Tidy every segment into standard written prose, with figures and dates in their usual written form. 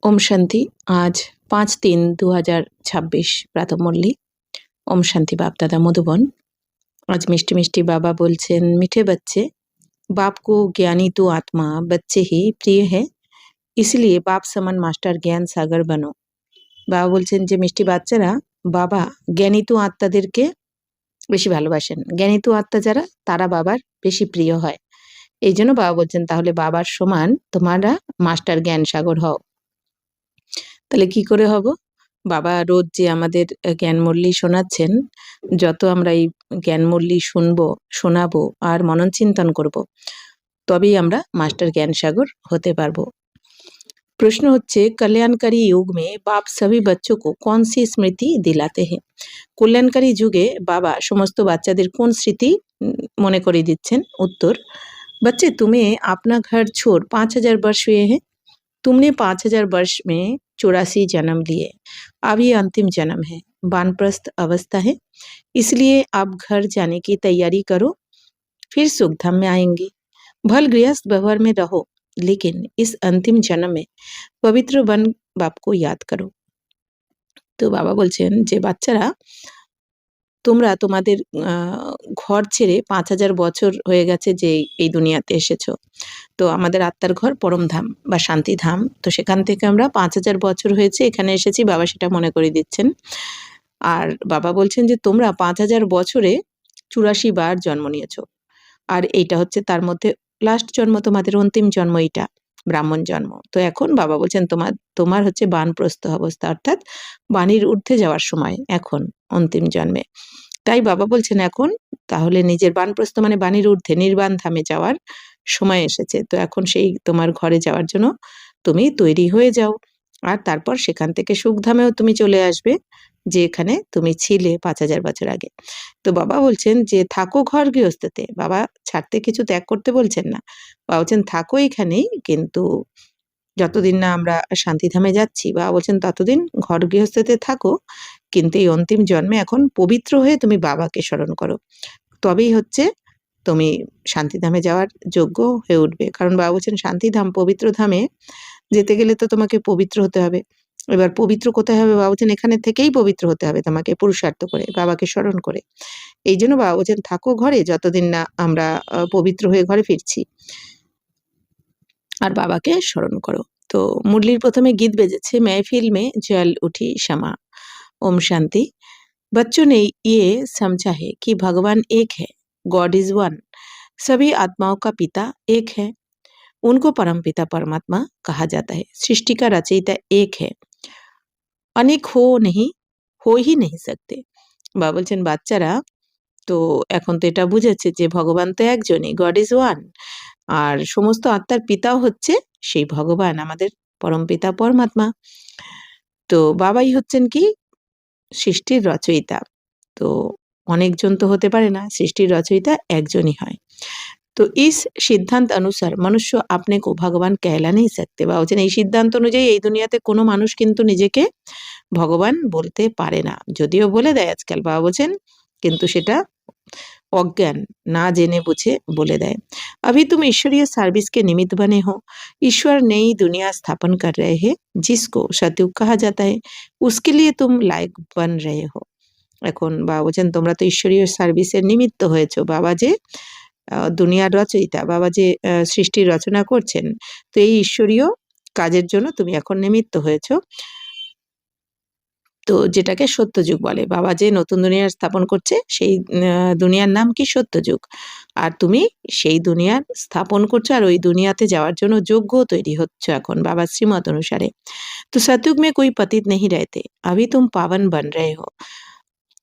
ओम शांति। आज 5-3-2026 प्रातः मुरली। ओम शांति। बाप दादा मधुबन। आज मिष्टी मिष्टी बाबा बोलছেন, मीठे बच्चे, बाप को ज्ञानी तो आत्मा बच्चे ही प्रिय है, इसलिए बाप समान मास्टर ज्ञान सागर बनो। বাবা বলছেন যে মিষ্টি বাচ্চারা বাবা জ্ঞানিত আত্মাদেরকে বেশি ভালোবাসেন। জ্ঞানিত আত্মা যারা তারা বাবার বেশি প্রিয় হয়। এই জন্য বাবা বলছেন তাহলে বাবার সমান তোমরা মাস্টার জ্ঞান সাগর হও। তাহলে কি করে হব? বাবা রোজ যে আমাদের জ্ঞান মুরলি শোনাচ্ছেন, যত আমরা এই জ্ঞান মুরলি শুনবো, শোনাবো আর মনন চিন্তন করব, তবেই আমরা মাস্টার জ্ঞান সাগর হতে পারবো। প্রশ্ন হচ্ছে, কল্যাণকারী युग में बाप सभी बच्चों को कौन सी स्मृति दिलाते हैं? কল্যাণকারী যুগে বাবা সমস্ত বাচ্চাদের কোন স্মৃতি মনে করিয়ে দিচ্ছেন? उत्तर, बच्चे तुम्हें अपना घर छोड़ 5000 वर्ष हुए हैं। तुमने 5000 वर्ष में 84 जन्म लिए। अब ये अंतिम जन्म है, वानप्रस्थ अवस्था है, इसलिए अब घर जाने की तैयारी करो, फिर सुखधाम में आएंगे। भल गृहस्थ व्यवहार में रहो, लेकिन इस अंतिम जन्म में पवित्र बन बाप को याद करो। तो बाबा बोलছেন যে বাচ্চারা তোমরা তোমাদের ঘর ছেড়ে 5000 বছর হয়ে গেছে যে এই দুনিয়াতে এসেছো। তো আমাদের আত্মার ঘর পরমধাম বা শান্তিধাম। তো সেখান থেকে আমরা 5000 বছর হয়েছে এখানে এসেছি, বাবা সেটা মনে করে দিচ্ছেন। আর বাবা বলছেন যে তোমরা 5000 বছরে 84 বার জন্ম নিয়েছো, আর এইটা হচ্ছে তার মধ্যে লাস্ট জন্ম, তোমাদের অন্তিম জন্ম এইটা, ব্রাহ্মণ জন্ম। তো এখন বাবা বলছেন তোমার হচ্ছে বানপ্রস্থ অবস্থা, অর্থাৎ বাণীর ঊর্ধ্বে যাওয়ার সময় এখন অন্তিম জন্মে। তাই বাবা বলছেন এখন তাহলে নিজের বানপ্রস্থ মানে বাণীর ঊর্ধ্বে নির্বাণ ধামে যাওয়ার সময় এসেছে। তো এখন সেই তোমার ঘরে যাওয়ার জন্য তুমি তৈরি হয়ে যাও, আর তারপর সেখান থেকে সুখধামেও তুমি চলে আসবে, যে এখানে তুমি ছিলে 5000 বছর আগে। তো বাবা বলছেন যে থাকো ঘর গৃহস্থতে। বাবা ছাড়তে কিছু ত্যাগ করতে বলছেন না, বাবা বলছেন থাকো এখানেই, কিন্তু যতদিন না আমরা শান্তিধামে যাচ্ছি, বাবা বলছেন ততদিন ঘর গৃহস্থতে থাকো, কিন্তু এই অন্তিম জন্মে এখন পবিত্র হয়ে তুমি বাবাকে স্মরণ করো, তবেই হচ্ছে তুমি শান্তিধামে যাওয়ার যোগ্য হয়ে উঠবে। কারণ বাবা বলছেন শান্তিধাম পবিত্র ধামে যেতে গেলে তো তোমাকে পবিত্র হতে হবে। এবার পবিত্র কোথায় হবে? বাবা বলছেন এখানে থেকেই পবিত্র হতে হবে তোমাকে, পুরুষার্থ করে, বাবাকে স্মরণ করে। এই জন্য বাবা বলছেন থাকো ঘরে যতদিন না আমরা পবিত্র হয়ে ঘরে ফিরছি, আর বাবাকে স্মরণ করো। তো মুরলির প্রথমে গীত বেজেছে, महफिल में जल उठी क्षमा। ओम शांति। बच्चों ने ये समझा है कि भगवान एक है, गॉड इज वन, सभी आत्माओं का पिता एक है, उनको परमपिता परमात्मा कहा जाता है। सृष्टि का रचयिता एक है, अनेक हो ही नहीं सकते। বাবা বলছেন বাচ্চারা তো এখন তো এটা বুঝেছে যে ভগবান তো একজনই, গড ইজ ওয়ান, আর সমস্ত আত্মার পিতাও হচ্ছে সেই ভগবান, আমাদের পরমপিতা পরমাত্মা। তো বাবাই হচ্ছেন কি সৃষ্টির রচয়িতা। তো অনেকজন তো হতে পারে না, সৃষ্টির রচয়িতা একজনই হয়। তো इस সিদ্ধান্ত অনুসার মনুষ্য আপনি কো ভগবান कहला नहीं सकते। বা বলছেন এই সিদ্ধান্ত অনুযায়ী এই দুনিয়াতে কোনো মানুষ কিন্তু নিজেকে ভগবান বলতে পারে না, যদিও বলে দেয় আজকাল, বাবা বলছেন, কিন্তু সেটা অজ্ঞান, না জেনে বুঝে বলে দেয়। अभी तुम ईश्वरीय सर्विस के निमित्त बने हो, ईश्वर नई दुनिया स्थापन कर रहे हैं, जिसको सतयुग कहा जाता है, उसके लिए तुम लायक बन रहे हो। এখন বাবা বলছেন তোমরা তো ঈশ্বরীয় সার্ভিসের নিমিত্ত হয়েছো। বাবা যে দুনিয়ার রচয়িতা, বাবা যে সৃষ্টির রচনা করছেন, তো এই ঈশ্বরীয় কাজের জন্য তুমি এখন নিমিত্ত হয়েছো। তো যেটাকে সত্যযুগ বলে, বাবা যে নতুন দুনিয়া স্থাপন করছে সেই দুনিয়ার নাম কি? সত্যযুগ। আর তুমি সেই দুনিয়ার স্থাপন করছো, আর ওই দুনিয়াতে যাওয়ার জন্য যোগ্য তৈরি হচ্ছে এখন বাবার শ্রীমত অনুসারে। তো सतयुग में कोई पतित नहीं रहते, अभी तुम पावन बन रहे हो।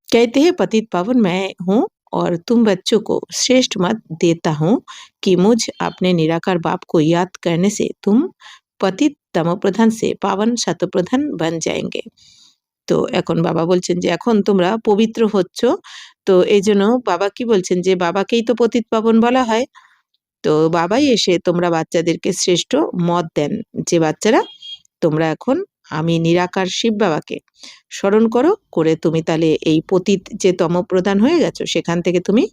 कहते हैं पतित पावन मैं हूँ, और तुम बच्चों को श्रेष्ठ मत देता हूँ कि मुझ अपने निराकार बाप को याद करने से तुम पतित तमोप्रधान से पावन शतप्रधान बन जाएंगे। তো এখন বাবা বলছেন যে এখন তোমরা পবিত্র হচ্ছ, তো এই জন্য বাবা কি বলছেন যে বাবাকেই তো পতিত পাবন বলা হয়। তো বাবাই এসে তোমরা বাচ্চাদেরকে শ্রেষ্ঠ মত দেন, যে বাচ্চারা তোমরা এখন আমি নিরাকার শিব বাবাকে স্মরণ করে তুমি তাহলে এই পতিত যে তমপ্রধান হয়ে গেছো সেখান থেকে তুমি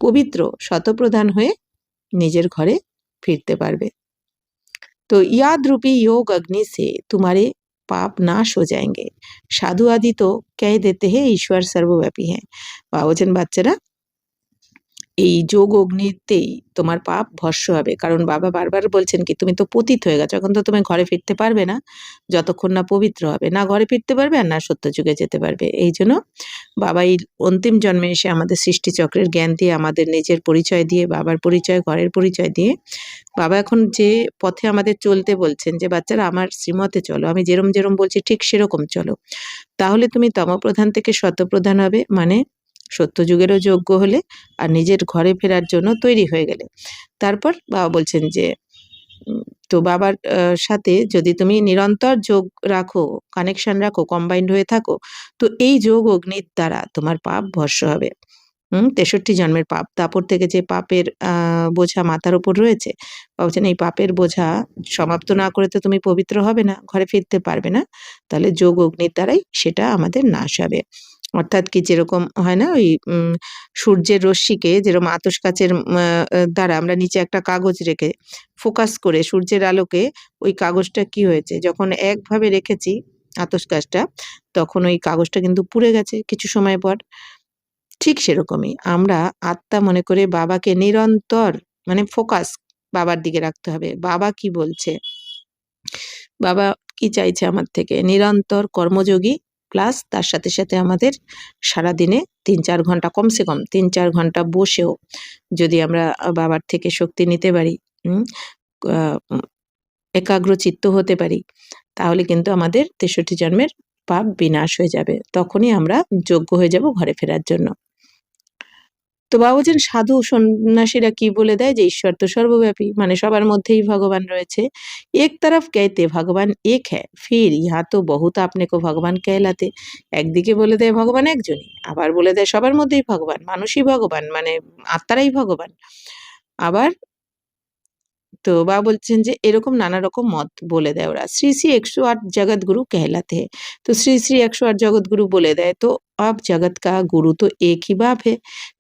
পবিত্র শতপ্রধান হয়ে নিজের ঘরে ফিরতে পারবে। तो याद रूपी योग अग्नि से तुम्हारे पाप नाश हो जाएंगे। साधु आदि तो कह देते हैं ईश्वर सर्वव्यापी है। বলছেন বাচ্চারা এই যোগ অগ্নিতেই তোমার পাপ ভস্ম হবে, কারণ বাবা বারবার বলছেন কি তুমি তো পতিত হয়ে গেছো, এখন তো তুমি ঘরে ফিরতে পারবে না যতক্ষণ না পবিত্র হবে, না ঘরে ফিরতে পারবে আর না সত্যযুগে যেতে পারবে। এই জন্য বাবা এই অন্তিম জন্মে এসে আমাদের সৃষ্টিচক্রের জ্ঞান দিয়ে, আমাদের নিজের পরিচয় দিয়ে, বাবার পরিচয়, ঘরের পরিচয় দিয়ে বাবা এখন যে পথে আমাদের চলতে বলছেন, যে বাচ্চারা আমার শ্রীমতে চলো, আমি যেরম যেরম বলছি ঠিক সেরকম চলো, তাহলে তুমি তমপ্রধান থেকে সত্যপ্রধান হবে, মানে সত্যযুগেরও যোগ্য হলে আর নিজের ঘরে ফেরার জন্য তৈরি হয়ে গেলে। তারপর বাবা বলছেন যে তো বাবার সাথে যদি তুমি নিরন্তর যোগ রাখো, কানেকশন রাখো, কম্বাইন্ড হয়ে থাকো, তো এই যোগ অগ্নির দ্বারা তোমার পাপ ভস্ম হবে। ৬৩ জন্মের পাপ, তারপর থেকে যে পাপের বোঝা মাথার উপর রয়েছে, বলছেন এই পাপের বোঝা সমাপ্ত না করে তো তুমি পবিত্র হবে না, ঘরে ফিরতে পারবে না, তাহলে যোগ অগ্নির দ্বারাই সেটা আমাদের নাশ হবে। অর্থাৎ কি যেরকম হয় না, ওই সূর্যের রশ্মিকে যেরকম আতশ কাচের দ্বারা আমরা নিচে একটা কাগজ রেখে ফোকাস করে সূর্যের আলোকে ওই কাগজটা কি হয়েছে, যখন একভাবে রেখেছি আতশ কাচটা, তখন ওই কাগজটা কিন্তু পুড়ে গেছে কিছু সময় পর। ঠিক সেরকমই আমরা আত্মা মনে করে বাবাকে নিরন্তর মানে ফোকাস বাবার দিকে রাখতে হবে। বাবা কি বলছে, বাবা কি চাইছে আমার থেকে, নিরন্তর কর্মযোগী প্লাস তার সাথে সাথে আমাদের সারাদিনে ৩-৪ ঘন্টা, কমসে কম ৩-৪ ঘন্টা বসেও যদি আমরা বাবার থেকে শক্তি নিতে পারি, একাগ্র চিত্ত হতে পারি, তাহলে কিন্তু আমাদের ৬৩ জন্মের পাপ বিনাশ হয়ে যাবে, তখনই আমরা যোগ্য হয়ে যাব ঘরে ফেরার জন্য। তো বাবা বলছেন সাধু সন্ন্যাসীরা কি বলে দেয় যে ঈশ্বর তো সর্বব্যাপী, মানে সবার মধ্যেই ভগবান রয়েছে। এক তরফ कहते ভগবান এক হ্যায়, ফির ইহা তো বহুত আপনে কো ভগবান कहलाते। একদিকে বলে দেয় ভগবান একজনই, আবার বলে দেয় সবার মধ্যেই ভগবান, মানুষই ভগবান, মানে আত্মারাই ভগবান। আবার তো বাবা বলছেন যে এরকম নানা রকম মত বলে দেয় ওরা। শ্রী শ্রী 108 जगतगुरु कहलाते हैं। तो श्री श्री 108 जगतगुरु बोले देय, तो अब जगत का गुरु तो एक ही बाप है।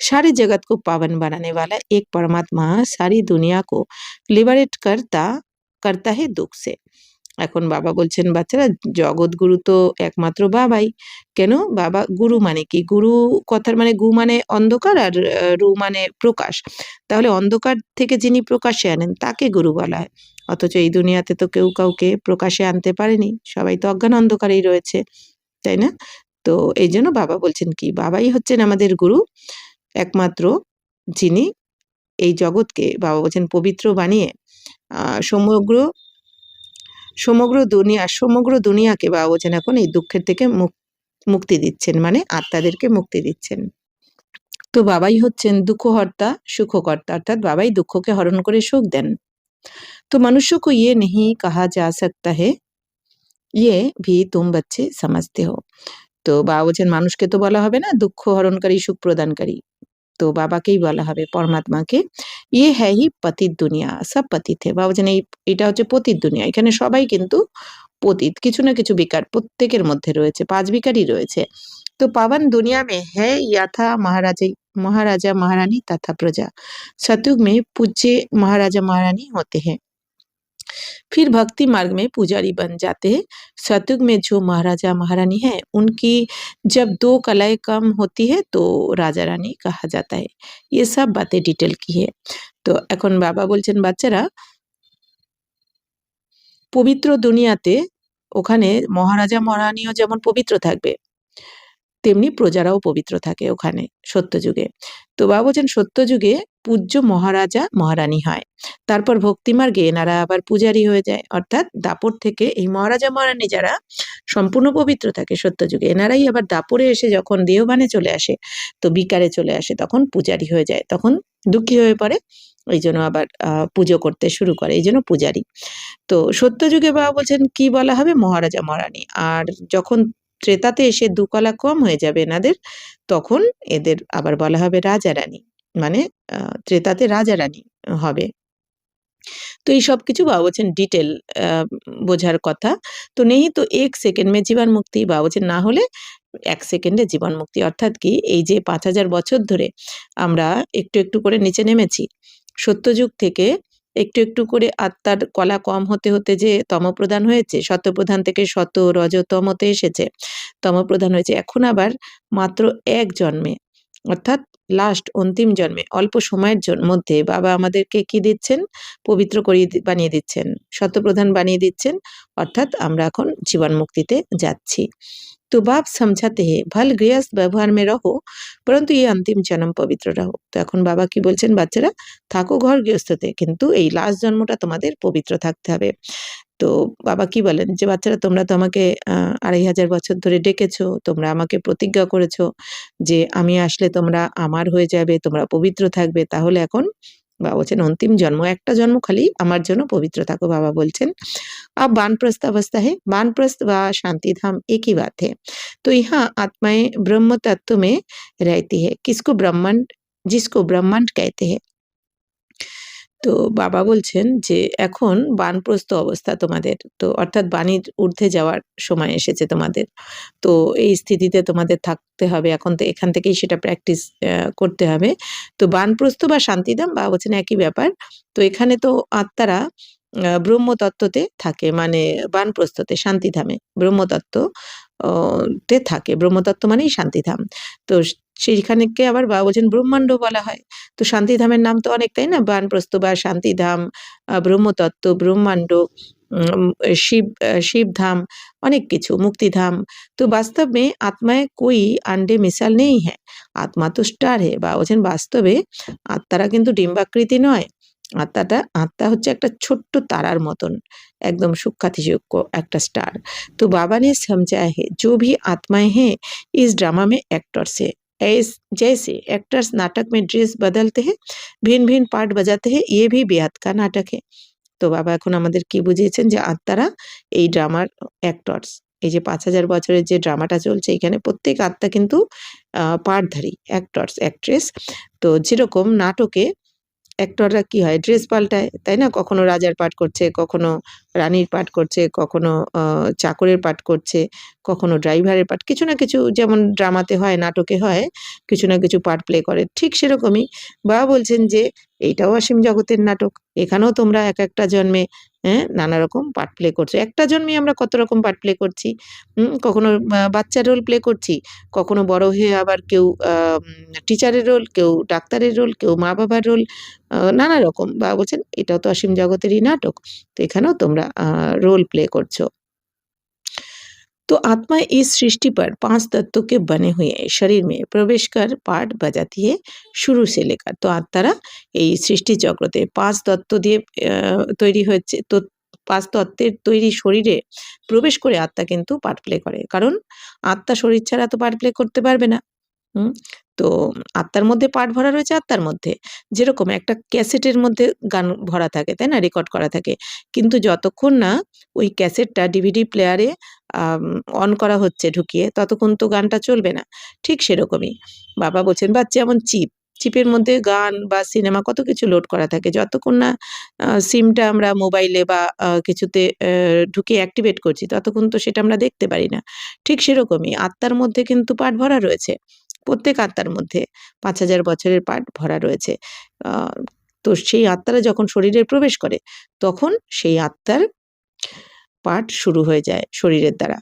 सारे जगत को पावन बनाने वाला एक परमात्मा सारी दुनिया को लिबरेट करता है दुख से। এখন বাবা বলছেন বাচ্চারা জগৎগুরু তো একমাত্র বাবাই। কেন? বাবা গুরু মানে কি? গুরু কথার মানে গু মানে অন্ধকার আর রু মানে প্রকাশ। তাহলে অন্ধকার থেকে যিনি প্রকাশে আনেন তাকে গুরু বলা হয়। অথচ এই দুনিয়াতে তো কেউ কাউকে প্রকাশে আনতে পারেনি, সবাই তো অজ্ঞান অন্ধকারেই রয়েছে, তাই না? তো এই জন্য বাবা বলছেন কি, বাবাই হচ্ছেন আমাদের গুরু, একমাত্র যিনি এই জগৎকে বাবা বলছেন পবিত্র বানিয়ে সমগ্র সমগ্র দুনিয়াকে বাবা বলছেন এখন এই দুঃখের থেকে মুক্তি দিচ্ছেন, মানে আত্মাদেরকে মুক্তি দিচ্ছেন। তো বাবাই হচ্ছেন দুঃখহর্তা সুখকর্তা, অর্থাৎ বাবাই দুঃখকে হরণ করে সুখ দেন। তো মনুষ্য को ये नहीं कहा जा सकता है ये भी तुम बच्चे समझते हो। তো বাবা বলছেন মানুষকে তো বলা হবে না দুঃখ হরণকারী সুখ প্রদানকারী, তো বাবাকেই বলা হবে, পরমাত্মাকে। ইয়ে হ্যাঁ হি পতিত দুনিয়া, সব পতিত হে। বাবা বলছেন এটা হচ্ছে পতিত দুনিয়া, এখানে সবাই কিন্তু পতিত, কিছু না কিছু বিকার প্রত্যেকের মধ্যে রয়েছে, 5 বিকারই রয়েছে। তো পাवन दुनिया में है यथा महाराजा महारानी तथा प्रजा। सतयुग में पूज्य महाराजा महारानी होते हैं, फिर भक्ति मार्ग में पुजारी बन जाते हैं। सतयुग में जो महाराजा महारानी है उनकी जब 2 कलाएं कम होती है तो राजा रानी कहा जाता है। ये सब बातें डिटेल की है। তো এখন বাবা বলছেন বাচ্চারা পবিত্র দুনিয়াতে ওখানে মহারাজা মহারানীও যেমন পবিত্র থাকবে, তেমনি প্রজারাও পবিত্র থাকে ওখানে সত্যযুগে। তো বাবা বলছেন সত্যযুগে পূজ্য মহারাজা মহারানী হয়, তারপর ভক্তিমার্গে এনারা আবার পূজারী হয়ে যায়। অর্থাৎ দাপর থেকে এই মহারাজা মহারানী যারা সম্পূর্ণ পবিত্র থাকে সত্যযুগে, এনারাই আবার দাপরে এসে যখন দেহবানে চলে আসে, তো বিকারে চলে আসে, তখন পূজারী হয়ে যায়, তখন দুঃখী হয়ে পড়ে, এই জন্য আবার পুজো করতে শুরু করে, এই জন্য পূজারী। তো সত্যযুগে বাবা বলছেন কি বলা হবে, মহারাজা মহারানী। আর যখন ত্রেতাতে এসে 2 কলা কম হয়ে যাবে এনাদের, তখন এদের আবার বলা হবে রাজা রানী, মানে ত্রেতাতে রাজা রানী হবে। তো এই সব কিছু বাবা বলছেন ডিটেল বোঝার কথা। তো নেই তো 1 সেকেন্ড মে জীবন মুক্তি, বাবা বলছেন না হলে 1 সেকেন্ডে জীবন মুক্তি। অর্থাৎ কি এই যে 5000 বছর ধরে আমরা একটু একটু করে নিচে নেমেছি, সত্যযুগ থেকে একটু একটু করে আত্মার কলা কম হতে হতে যে তমপ্রধান হয়েছে, সত্যপ্রধান থেকে শত রজতমতে এসেছে, তমপ্রধান হয়েছে, এখন আবার মাত্র এক জন্মে অর্থাৎ লাস্ট অন্তিম জন্মে অল্প সময়ের মধ্যে বাবা আমাদেরকে কি দিচ্ছেন, পবিত্র করিয়ে বানিয়ে দিচ্ছেন, শতপ্রধান বানিয়ে দিচ্ছেন, অর্থাৎ আমরা এখন জীবন মুক্তিতে যাচ্ছি। तो बाप समझाते हैं भल गृहस्थ ব্যবহার में रहो परंतु ये अंतिम जन्म पवित्र रहो। তো এখন বাবা কি বলছেন, বাচ্চারা থাকো ঘর গৃহস্থতে, কিন্তু এই লাস্ট জন্মটা তোমাদের পবিত্র থাকতে হবে। তো বাবা কি বলেন যে বাচ্চারা তোমরা তো আমাকে 2500 বছর ধরে ডেকেছো, তোমরা আমাকে প্রতিজ্ঞা করেছো যে আমি আসলে তোমরা আমার হয়ে যাবে, তোমরা পবিত্র থাকবে, তাহলে এখন বাবা বলছেন अंतिम जन्म একটা जन्म খালি আমার জন্য পবিত্র থাকো। বাবা বলছেন अब वानप्रस्थ अवस्था है, वानप्रस्थ व शांति धाम एक ही बात है। तो यहाँ आत्माएं ब्रह्म तत्व में रहती है, किसको ब्रह्मांड, जिसको ब्रह्मांड कहते हैं। তো বাবা বলছেন যে এখন বানপ্রস্থ অবস্থা তোমাদের, তো অর্থাৎ বাণীর ঊর্ধ্বে যাওয়ার সময় এসেছে তোমাদের। তো এই স্থিতিতে তোমাদের থাকতে হবে, এখন তো এখান থেকেই সেটা প্র্যাকটিস করতে হবে। তো বানপ্রস্থ বা শান্তিধাম বাবা বলছেন একই ব্যাপার। তো এখানে তো আত্মারা ব্রহ্মতত্ত্বতে থাকে, মানে বানপ্রস্থতে শান্তিধামে ব্রহ্মতত্ত্ব তে থাকে, ব্রহ্মতত্ত্ব মানেই শান্তিধাম। তো সেইখানেকে আবার বাবা বলছেন ব্রহ্মাণ্ড বলা হয়। তো শান্তিধামের নাম তো অনেক, তাই না, বানপ্রস্থ বা শান্তিধাম, ব্রহ্মতত্ত্ব, ব্রহ্মাণ্ড, शिव धाम, अनेक किछु, मुक्तिधाम। तो वास्तव में आत्माएं कोई अंडे मिसाल नहीं है, आत्मा तो स्टार है। বা বলছেন বাস্তবে আত্মারা কিন্তু ডিম্বাকৃতি নয়, আত্মা হচ্ছে একটা ছোট্ট তারার মতন, একদম সূক্ষ্মাতিসূক্ষ্ম একটা स्टार। तो बाबा ने समझाया है जो भी आत्माएं हैं इस ड्रामा में एक्टर्स है, जैसे एक्टर्स नाटक में ड्रेस बदलते हैं, भिन्न भिन्न पार्ट बजाते हैं, ये भी बेहद का नाटक है। তো বাবা এখন আমাদের কি বুঝিয়েছেন যে আত্মারা এই ড্রামার অ্যাক্টরস, এই যে 5000 বছরের যে ড্রামাটা চলছে এখানে প্রত্যেক আত্মা কিন্তু পার্টধারী, অ্যাক্টরস, অ্যাক্ট্রেস। তো যেরকম নাটকে অ্যাক্টররা কি হয়, ড্রেস পাল্টায়, তাই না, কখনো রাজার পাঠ করছে, কখনো রানীর পাঠ করছে, কখনো চাকরের পাঠ করছে, কখনো ড্রাইভারের পাঠ, কিছু না কিছু যেমন ড্রামাতে হয়, নাটকে হয়, কিছু না কিছু পার্ট প্লে করে। ঠিক সেরকমই বাবা বলছেন যে এইটাও অসীম জগতের নাটক, এখানেও তোমরা এক একটা জন্মে নানা রকম পার্ট প্লে করছো। একটা জন্মে আমরা কত রকম পার্ট প্লে করছি, কখনো বাচ্চার রোল প্লে করছি, কখনো বড় হয়ে আবার কেউ টিচারের রোল, কেউ ডাক্তারের রোল, কেউ মা বাবার রোল, নানা রকম। বাবা বলছেন এটাও তো অসীম জগতেরই নাটক, তো এখানেও তোমরা रोल प्ले করছো। तो आत्मा इस सृष्टि पर 5 तत्वों के बने हुए शरीर में प्रवेश कर पार्ट बजाती है शुरू से लेकर। तो আত্মারা এই সৃষ্টি চক্রতে 5 তত্ত্ব দিয়ে তৈরি হয়েছে, তো 5 তত্ত্বের তৈরি শরীরে প্রবেশ করে আত্মা কিন্তু পার্ট প্লে করে, কারণ আত্মা শরীর ছাড়া তো পার্ট প্লে করতে পারবে না। তো আত্মার মধ্যে পার্ট ভরা রয়েছে, আত্মার মধ্যে যেরকম একটা ক্যাসেটের মধ্যে গান ভরা থাকে, তাই না, রেকর্ড করা থাকে, কিন্তু যতক্ষণ না ওই ক্যাসেটটা ডিভিডি প্লেয়ারে অন করা হচ্ছে ঢুকিয়ে, ততক্ষণ তো গানটা চলবে না। ঠিক সেরকমই বাবা বলছেন, বা যেমন চিপের মধ্যে গান বা সিনেমা কত কিছু লোড করা থাকে, যতক্ষণ না সিমটা আমরা মোবাইলে বা কিছুতে ঢুকিয়ে অ্যাক্টিভেট করছি, ততক্ষণ তো সেটা আমরা দেখতে পারি না। ঠিক সেরকমই আত্মার মধ্যে কিন্তু পার্ট ভরা রয়েছে, প্রত্যেক আত্মার মধ্যে 5000 বছরের পার্ট ভরা রয়েছে। তো সেই আত্মারা যখন শরীরে প্রবেশ করে তখন সেই আত্মার পার্ট শুরু হয়ে যায় শরীরের দ্বারা।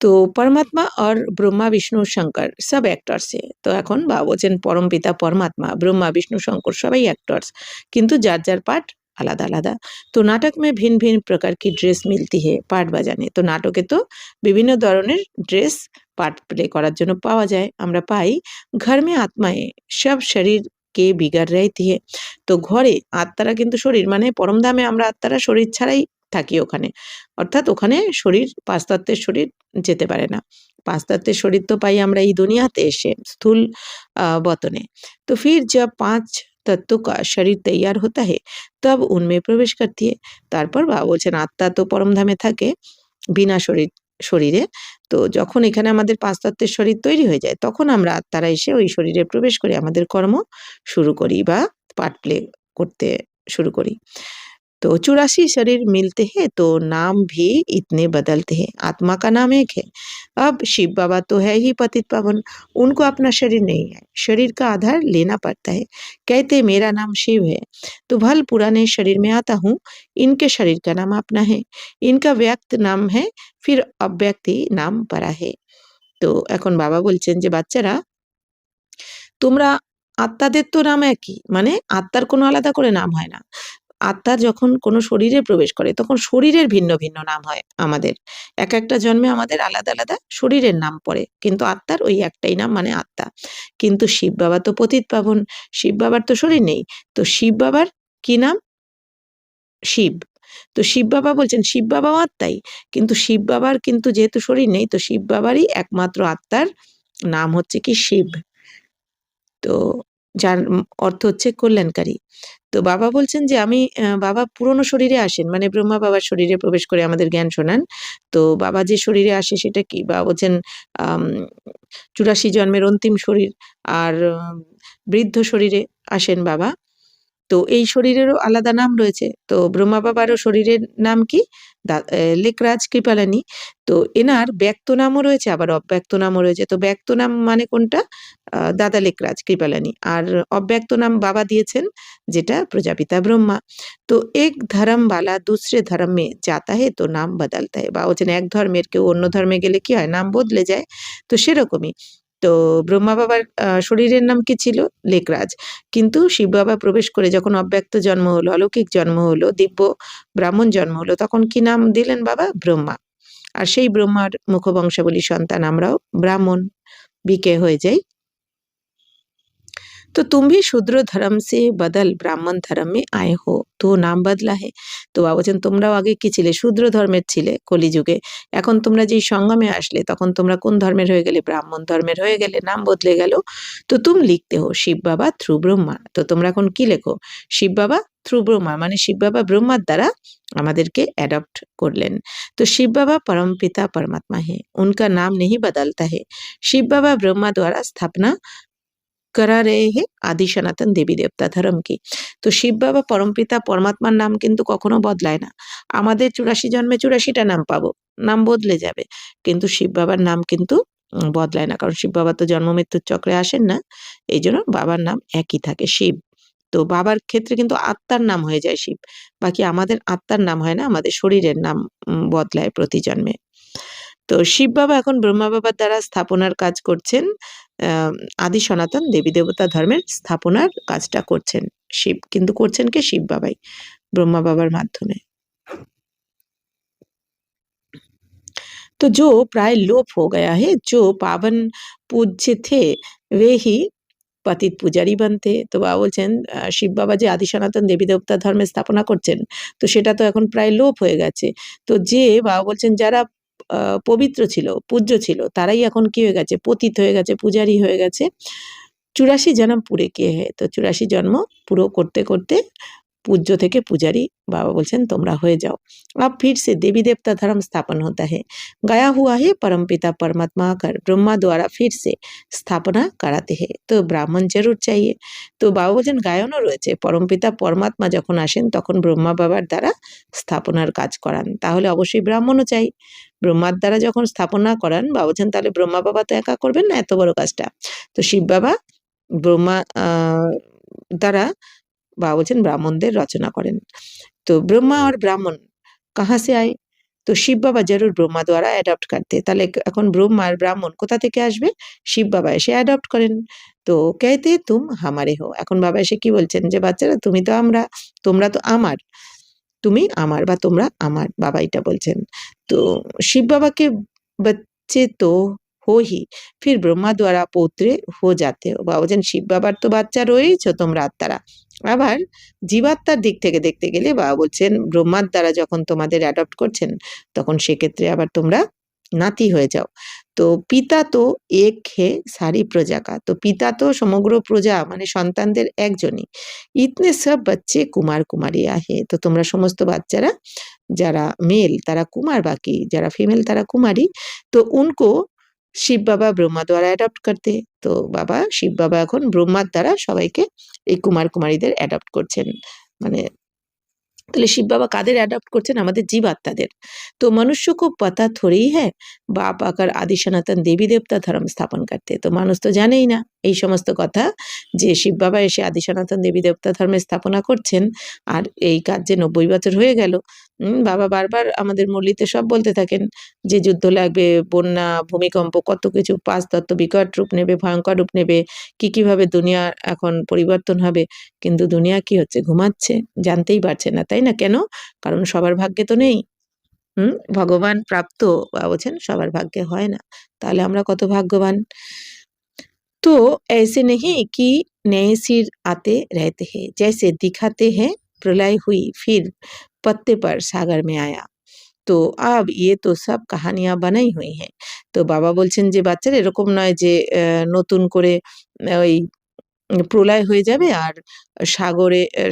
তো পরমাত্মা আর ব্রহ্মা বিষ্ণু শঙ্কর সব অ্যাক্টর্স है। তো এখন বাবা বলছেন পরম পিতা পরমাত্মা, ব্রহ্মা বিষ্ণু শঙ্কর সবাই অ্যাক্টর্স, কিন্তু যার যার পার্ট আলাদা আলাদা। তো নাটক में भिन्न भिन्न प्रकार की ड्रेस मिलती है পার্ট বাজানে। তো নাটকে তো বিভিন্ন ধরনের ড্রেস পার্ট প্লে করার জন্য পাওয়া যায়, আমরা পাই। ঘর में आत्माएं सब शरीर के बिगड़ रहती है। তো ঘরে আত্মারা কিন্তু শরীর, মানে পরমধামে আমরা আত্মারা শরীর ছাড়াই থাকি ওখানে, অর্থাৎ ওখানে শরীর, 5 তত্ত্বের শরীর যেতে পারে না। 5 তত্ত্বের শরীর তো পাই আমরা এই দুনিয়াতে এসে স্থূল বতনে। तो फिर जब 5 तत्वों का शरीर तैयार होता है तब उनमें प्रवेश करती है। তারপর বাবা বলছেন আত্মা তো পরমধামে থাকে বিনা শরীরে। তো যখন এখানে আমাদের 5 তত্ত্বের শরীর তৈরি হয়ে যায় তখন আমরা আত্মারা এসে ওই শরীরে প্রবেশ করে আমাদের কর্ম শুরু করি বা পার্ট প্লে করতে শুরু করি। तो 84 शरीर मिलते हैं तो नाम भी इतने बदलते हैं। आत्मा का नाम एक है। अब शिव बाबा तो है ही पतित पावन, उनको अपना शरीर नहीं है, शरीर का आधार लेना पड़ता है। कहते मेरा नाम शिव है, तो भल पुराने शरीर में आता हूँ, इनके शरीर का नाम अपना है, इनका व्यक्त नाम है, फिर अव्यक्ति नाम परा है। তো এখন বাবা বলছেন যে বাচ্চারা তোমরা আত্মাদের তো নাম একই, মানে আত্মার কোনো আলাদা করে নাম হয় না। আত্মা যখন কোনো শরীরে প্রবেশ করে তখন শরীরের ভিন্ন ভিন্ন নাম হয় আমাদের। এক একটা জন্মে আমাদের আলাদা আলাদা শরীরের নাম পড়ে, কিন্তু আত্মার ওই একটাই নাম, মানে আত্মা। কিন্তু শিব বাবা তো পতিত পাবন, শিব বাবার তো শরীর নেই, তো শিব বাবার কি নাম? শিব। তো শিব বাবা বলছেন শিব বাবাও আত্মাই, কিন্তু শিব বাবার কিন্তু যেহেতু শরীর নেই, তো শিব বাবারই একমাত্র আত্মার নাম হচ্ছে কি শিব। তো যার অর্থ হচ্ছে কল্যাণকারী। তো বাবা বলছেন যে আমি বাবা পুরনো শরীরে আসেন, মানে ব্রহ্মা বাবার শরীরে প্রবেশ করে আমাদের জ্ঞান শোনান। তো বাবা যে শরীরে আসে সেটা কি? বাবা বলছেন আম ৮৪ জন্মের অন্তিম শরীর, আর বৃদ্ধ শরীরে আসেন বাবা। তো এই শরীরেরও আলাদা নাম রয়েছে। তো ব্রহ্মা বাবারও শরীরের নাম কি? লেকরাজ কৃপালানি। তো এনার ব্যক্ত নামও রয়েছে, আবার অব্যক্ত নামও রয়েছে। তো ব্যক্ত নাম মানে কোনটা? দাদা লেকরাজ কৃপালানি। আর অব্যক্ত নাম বাবা দিয়েছেন, যেটা প্রজাপিতা ব্রহ্মা। তো এক ধর্ম বালা দুসরে ধর্ম মে যাতা হে তো নাম বদলতা হে। বা বলছেন এক ধর্মের কেউ অন্য ধর্মে গেলে কি হয়? নাম বদলে যায়। তো সেরকমই। তো ব্রহ্মা বাবার শরীরের নাম কি ছিল? লেকরাজ। কিন্তু শিব বাবা প্রবেশ করে যখন অব্যক্ত জন্ম হলো, অলৌকিক জন্ম হলো, দিব্য ব্রাহ্মণ জন্ম হলো, তখন কি নাম দিলেন বাবা? ব্রহ্মা। আর সেই ব্রহ্মার মুখবংশাবলী সন্তান আমরাও ব্রাহ্মণ, বিকে হয়ে যাই। तो तुम भी शूद्र धर्म से बदल ब्राह्मण धर्म में आए हो, तो नाम बदला है। তো বাবা বলছেন তোমরাও আগে কি ছিলে? শূদ্র ধর্মের ছিলে কলিযুগে। এখন তোমরা যেই সঙ্গমে আসলে তখন তোমরা কোন ধর্মের হয়ে গেলে? ব্রাহ্মণ ধর্মের হয়ে গেলে, নাম বদলে গেল। তো তুম লিখতে হো শিব বাবা থ্রু ব্রহ্মা। তো তোমরা এখন কি লেখো? শিব বাবা থ্রু ব্রহ্মা, মানে শিব বাবা ব্রহ্মার দ্বারা আমাদেরকে অ্যাডপ্ট করলেন। তো শিব বাবা परम पिता परमात्मा है, उनका नाम नहीं बदलता है। शिव बाबा ब्रह्मा द्वारा स्थापना करा रहे हैं আদি সনাতন দেবী দেবতা ধর্ম কি। তো শিব বাবা পরমপিতা পরমাত্মার নাম কিন্তু কখনো বদলায় না। আমাদের ৮৪ জন্মে ৮৪টা নাম পাবো, নাম বদলে যাবে, কিন্তু শিব বাবার নাম কিন্তু বদলায় না, কারণ শিব বাবা তো জন্ম মৃত্যুর চক্রে আসেন না, এই জন্য বাবার নাম একই থাকে শিব। তো বাবার ক্ষেত্রে কিন্তু আত্মার নাম হয়ে যায় শিব, বাকি আমাদের আত্মার নাম হয় না, আমাদের শরীরের নাম বদলায় প্রতি জন্মে। তো শিব বাবা এখন ব্রহ্মা বাবার দ্বারা স্থাপনার কাজ করছেন। আদি সনাতন দেবী দেবতা ধর্মের স্থাপনার কাজটা করছেন শিব, কিন্তু করছেন কে? শিব বাবাই, ব্রহ্মা বাবার মাধ্যমে। तो जो प्राय लोप हो गया है, जो पावन पूज्य थे वे ही পতিত পূজারী বানতে। তো বাবা বলছেন শিব বাবা যে আদি সনাতন দেবী দেবতা ধর্মের স্থাপনা করছেন, তো সেটা তো এখন প্রায় লোপ হয়ে গেছে। তো যে বাবা বলছেন যারা পবিত্র ছিল, পূজ্য ছিল, তারাই এখন কি হয়ে গেছে? পতিত হয়ে গেছে, পূজারী হয়ে গেছে। ৮৪ জন্ম পুরে কে হে। তো ৮৪ জন্ম পুরো করতে করতে पूज्य থেকে পূজারী বাবা বলছেন তোমরা হয়ে যাও। अब फिर से देवी देवता धर्म स्थापन होता है, गया हुआ है परमपिता परमात्मा आकर ब्रह्मा द्वारा फिर से স্থাপনা করাতে है। তো ব্রাহ্মণ জরুর চাইয়ে। তো বাবা বলছেন গায়নও রয়েছে, পরমপিতা পরমাত্মা যখন আসেন তখন ব্রহ্মা বাবার দ্বারা স্থাপনার কাজ করান, তাহলে অবশ্যই ব্রাহ্মণও চাই। ব্রহ্মার দ্বারা যখন স্থাপনা করান, বাবা বলছেন তাহলে ব্রহ্মা বাবা তো একা করবেন না এত বড় কাজটা। তো শিব বাবা ব্রহ্মা দ্বারা বাবা বলছেন ব্রাহ্মণদের রচনা করেন। তো ব্রহ্মা আর ব্রাহ্মণ কাহা সে আয়। তো শিব বাবা জরুর ব্রহ্মা দ্বারা অ্যাডপ্ট করতে, তাহলে এখন ব্রহ্মা আর ব্রাহ্মণ কোথা থেকে আসবে? শিব বাবা এসে অ্যাডপ্ট করেন। তো কেতে তুম হামারে হো। এখন বাবা এসে কি বলছেন যে বাচ্চারা তুমি তো আমরা, তোমরা তো আমার, তুমি আমার বা তোমরা আমার, বাবা এটা বলছেন। তো শিব বাবাকে बच्चे तो हो ही, फिर ब्रह्मा द्वारा पोत्रे हो जाते हो। বাবা বলছেন শিব বাবার তো বাচ্চা রয়েইছো তোমরা আত্মারা, আবার জীবাত্মার দিক থেকে দেখতে গেলে বাবা বলছেন ব্রহ্মার দ্বারা যখন তোমাদের অ্যাডপ্ট করছেন তখন সেক্ষেত্রে আবার তোমরা নাতি হয়ে যাও। তো পিতা তো এক হে সারি প্রজা কা। তো পিতা তো সমগ্র প্রজা মানে সন্তানদের একজনই। ইতনে সব বাচ্চে কুমার কুমারিয়া হে। তো তোমরা সমস্ত বাচ্চারা যারা মেল তারা কুমার, বাকি যারা ফিমেল তারা কুমারী। তো উनको শিব বাবা ব্রহ্মা দ্বারা অ্যাডপ্ট করতে। তো বাবা শিব বাবা এখন ব্রহ্মার দ্বারা সবাইকে এই কুমার কুমারীদের অ্যাডপ্ট করছেন, মানে তাহলে শিব বাবা কাদের অ্যাডপ্ট করছেন? আমাদের জীবাত্মাদের। তো মনুষ্য কো পাতা থোড়ি হ্যায় বাপ আকার আদি সনাতন দেবী দেবতা ধর্ম স্থাপন করতে। তো মানুষ তো জানেই না এই সমস্ত কথা, যে শিব বাবা এসে আদি সনাতন দেবী দেবতা ধর্মের স্থাপনা করছেন। আর এই কাজ যে ৯০ বছর হয়ে গেল। বাবা বারবার আমাদের মুরলিতে সব বলতে থাকেন যে যুদ্ধ লাগবে, বন্যা, ভূমিকম্প, কত কিছু, ৫ তত্ত্ব বিকট রূপ নেবে, ভয়ঙ্কর রূপ নেবে, কিভাবে দুনিয়া এখন পরিবর্তন হবে। কিন্তু দুনিয়া কি হচ্ছে? ঘুমাচ্ছে, জানতেই পারছে না, তাই না? কেন? কারণ সবার ভাগ্যে তো নেই। ভগবান প্রাপ্ত বা বলছেন সবার ভাগ্যে হয় না। তাহলে আমরা কত ভাগ্যবান। तो ऐसे नहीं कि नए सिर आते रहते हैं, जैसे दिखाते हैं प्रलय हुई फिर पत्ते पर सागर में आया। তো ये तो सब কাহানিয়া বানাই হুই হ্যাঁ। তো বাবা বলছেন যে বাচ্চারা এরকম নয় যে নতুন করে ওই প্রলয় হয়ে যাবে আর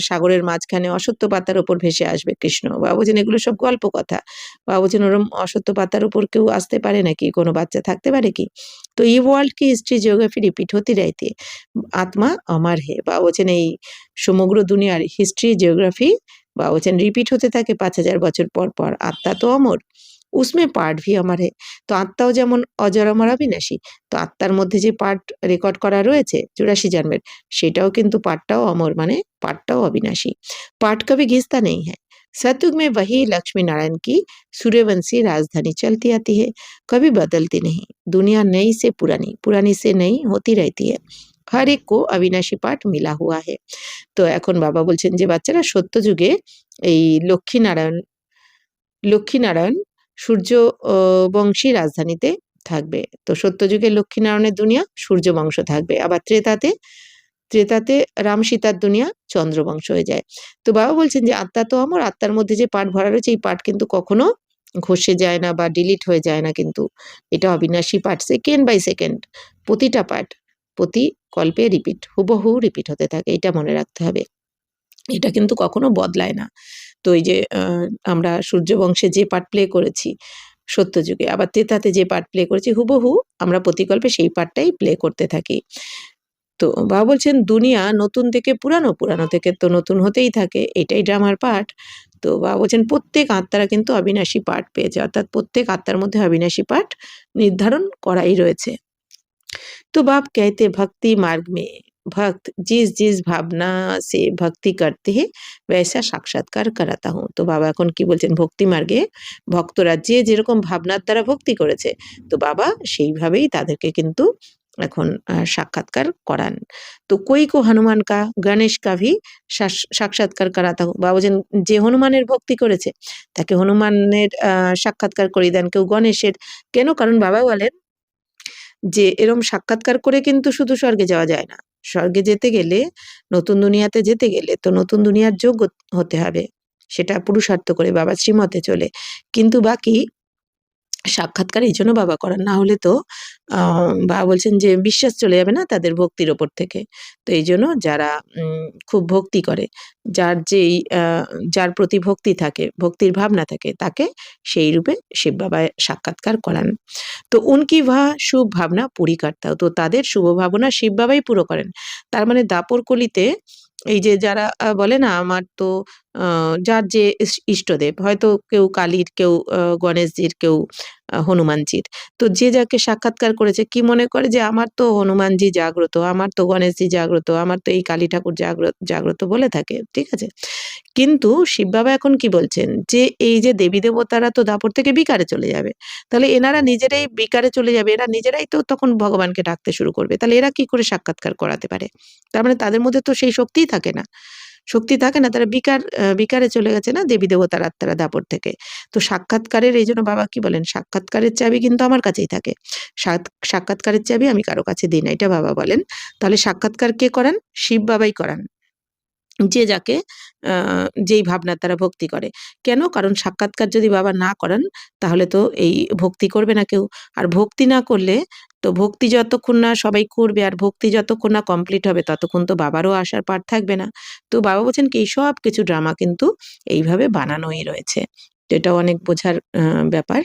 সাগরের মাঝখানে অশ্বত্থ পাতার উপর ভেসে আসবে কৃষ্ণ। বাবা বলছেন এগুলো সব গল্প কথা। বাবা বলছেন ওরম অশ্বত্থ পাতার উপর কেউ আসতে পারে নাকি? কোনো বাচ্চা থাকতে পারে কি? তো ये वर्ल्ड की हिस्ट्री ज्योग्राफी रिपीट होती रहती है, आत्मा अमर है। বাবা বলছেন এই সমগ্র দুনিয়ার হিস্ট্রি জিওগ্রাফি বাবা বলছেন রিপিট হতে থাকে ৫,০০০ বছর পর পর। আত্মা তো অমর, उसमें পার্ট ভি অমর है। তো আত্মাও যেমন অজর অমর অবিনাশী। তো আত্মার মধ্যে যে পার্ট রেকর্ড করা রয়েছে ৮৪ জন্মের, সেটাও কিন্তু পার্টটাও অমর, মানে পার্টটাও অবিনাশী। পার্ট কभी घिसता नहीं है। सतयुग में वही लक्ष्मी नारायण की सूर्यवंशी राजधानी चलती आती है, कभी बदलती नहीं। दुनिया नई से पुरानी, पुरानी से नई होती रहती है। हर एक को अविनाशी पार्ट मिला हुआ है। তো এখন বাবা বলছেন যে বাচ্চারা সত্য যুগে এই লক্ষ্মীনারায়ণ সূর্য বংশী রাজধানীতে থাকবে। তো সত্যযুগে লক্ষ্মীনারায়ণের দুনিয়া সূর্য বংশ থাকবে। আবার ত্রেতাতে রাম সীতার দুনিয়া চন্দ্রবংশ হয়ে যায়। তো বাবা বলছেন যে আত্মা তো অমর, আত্মার মধ্যে যে পার্ট ভরা রয়েছে এই পার্ট কিন্তু কখনো ঘষে যায় না বা ডিলিট হয়ে যায় না কিন্তু। এটা অবিনাশী পার্ট, সেকেন্ড বাই সেকেন্ড প্রতিটা পার্ট প্রতি কল্পে রিপিট, হুবহু রিপিট হতে থাকে। এটা মনে রাখতে হবে। এটা কিন্তু কখনো বদলায় না। তো এই যে আমরা সূর্যবংশে যে পার্ট প্লে করেছি সত্যযুগে, আবার ত্রেতাতে যে পার্ট প্লে করেছি হুবহু আমরা প্রতিকল্পে সেই পার্টটাই প্লে করতে থাকি। তো বাবা বলছেন দুনিয়া নতুন থেকে পুরানো, পুরানো থেকে তো নতুন হতেই থাকে, এটাই ড্রামার পার্ট। তো বাবা বলছেন প্রত্যেক আত্মারা কিন্তু অবিনাশী পার্ট পেয়েছে, অর্থাৎ প্রত্যেক আত্মার মধ্যে অবিনাশী পার্ট নির্ধারণ করাই রয়েছে। तो बाप कहते भक्ति मार्ग में भक्त जिस जिस भावना से भक्ति करते हैं वैसा साक्षात्कार कराता हूँ। তো বাবা এখন কি বলছেন? ভক্তি মার্গে ভক্তরা যে যেরকম ভাবনার দ্বারা ভক্তি করেছে, তো বাবা সেইভাবেই তাদেরকে কিন্তু এখন সাক্ষাৎকার করান। তো कोई को हनुमान का गणेश का भी সাক্ষাৎকার कराता हूँ। বাবা বলছেন যে হনুমানের ভক্তি করেছে তাকে হনুমানের সাক্ষাৎকার করিয়ে দেন, কেউ গণেশের। কেন? কারণ বাবা বলেন যে এরম সাক্ষাৎকার করে কিন্তু শুধু স্বর্গে যাওয়া যায় না। স্বর্গে যেতে গেলে, নতুন দুনিয়াতে যেতে গেলে তো নতুন দুনিয়ার যোগ্য হতে হবে। সেটা পুরুষার্থ করে বাবার শ্রীমতে চলে। কিন্তু বাকি সাক্ষাৎকার এইজন্য বাবা করান, না হলে তো বাবা বলছেন যে বিশ্বাস চলে যাবে না তাদের ভক্তির ওপর থেকে। তো এইজন্য যারা খুব ভক্তি করে, যার প্রতি ভক্তি থাকে, ভক্তির ভাবনা থাকে, তাকে সেই রূপে শিব বাবা সাক্ষাৎকার করান। তো উনকি ওয়াহ শুভ ভাবনা পুরি করতা হো। তো তাদের শুভ ভাবনা শিব বাবাই পুরো করেন। তার মানে দাপর কলিতে এই যে যারা বলে না আমার তো যার যে ইষ্টদেব, হয়তো কেউ কালীর, কেউ গণেশজির, কেউ হনুমানজির। তো যে যাকে সাক্ষাৎকার করেছে কি মনে করে যে আমার তো হনুমানজি জাগ্রত, আমার তো গণেশজি জাগ্রত, আমার তো এই কালী ঠাকুর জাগ্রত বলে থাকে, ঠিক আছে? কিন্তু শিব বাবা এখন কি বলছেন যে এই যে দেবী দেবতারা তো দাপর থেকে বিকারে চলে যাবে। তাহলে এনারা নিজেরাই বিকারে চলে যাবে, এরা নিজেরাই তো তখন ভগবানকে ডাকতে শুরু করবে। তাহলে এরা কি করে সাক্ষাৎকার করাতে পারে? তার মানে তাদের মধ্যে তো সেই শক্তিই থাকে না। শক্তি থাকে না, তারা বিকারে চলে গেছে না দেবী দেবতার আত্মারা দাপর থেকে। তো সাক্ষাৎকারের এইজন্য বাবা কি বলেন? সাক্ষাৎকারের চাবি কিন্তু আমার কাছেই থাকে। সাক্ষাৎকারের চাবি আমি কারো কাছে দিই না, এটা বাবা বলেন। তাহলে সাক্ষাৎকার কে করান? শিব বাবাই করান। যে যাকে যেই ভাবনার দ্বারা ভক্তি করে। কেন? কারণ সাক্ষাৎকার যদি বাবা না করান তাহলে তো এই ভক্তি করবে না কেউ। আর ভক্তি না করলে তো ভক্তি যতক্ষণ না সবাই করবে আর ভক্তি যতক্ষণ না কমপ্লিট হবে ততক্ষণ তো বাবারও আসার পার থাকবে না। তো বাবা বলছেন কি এই সব কিছু ড্রামা কিন্তু এইভাবে বানানোই রয়েছে। তো এটাও অনেক বোঝার ব্যাপার।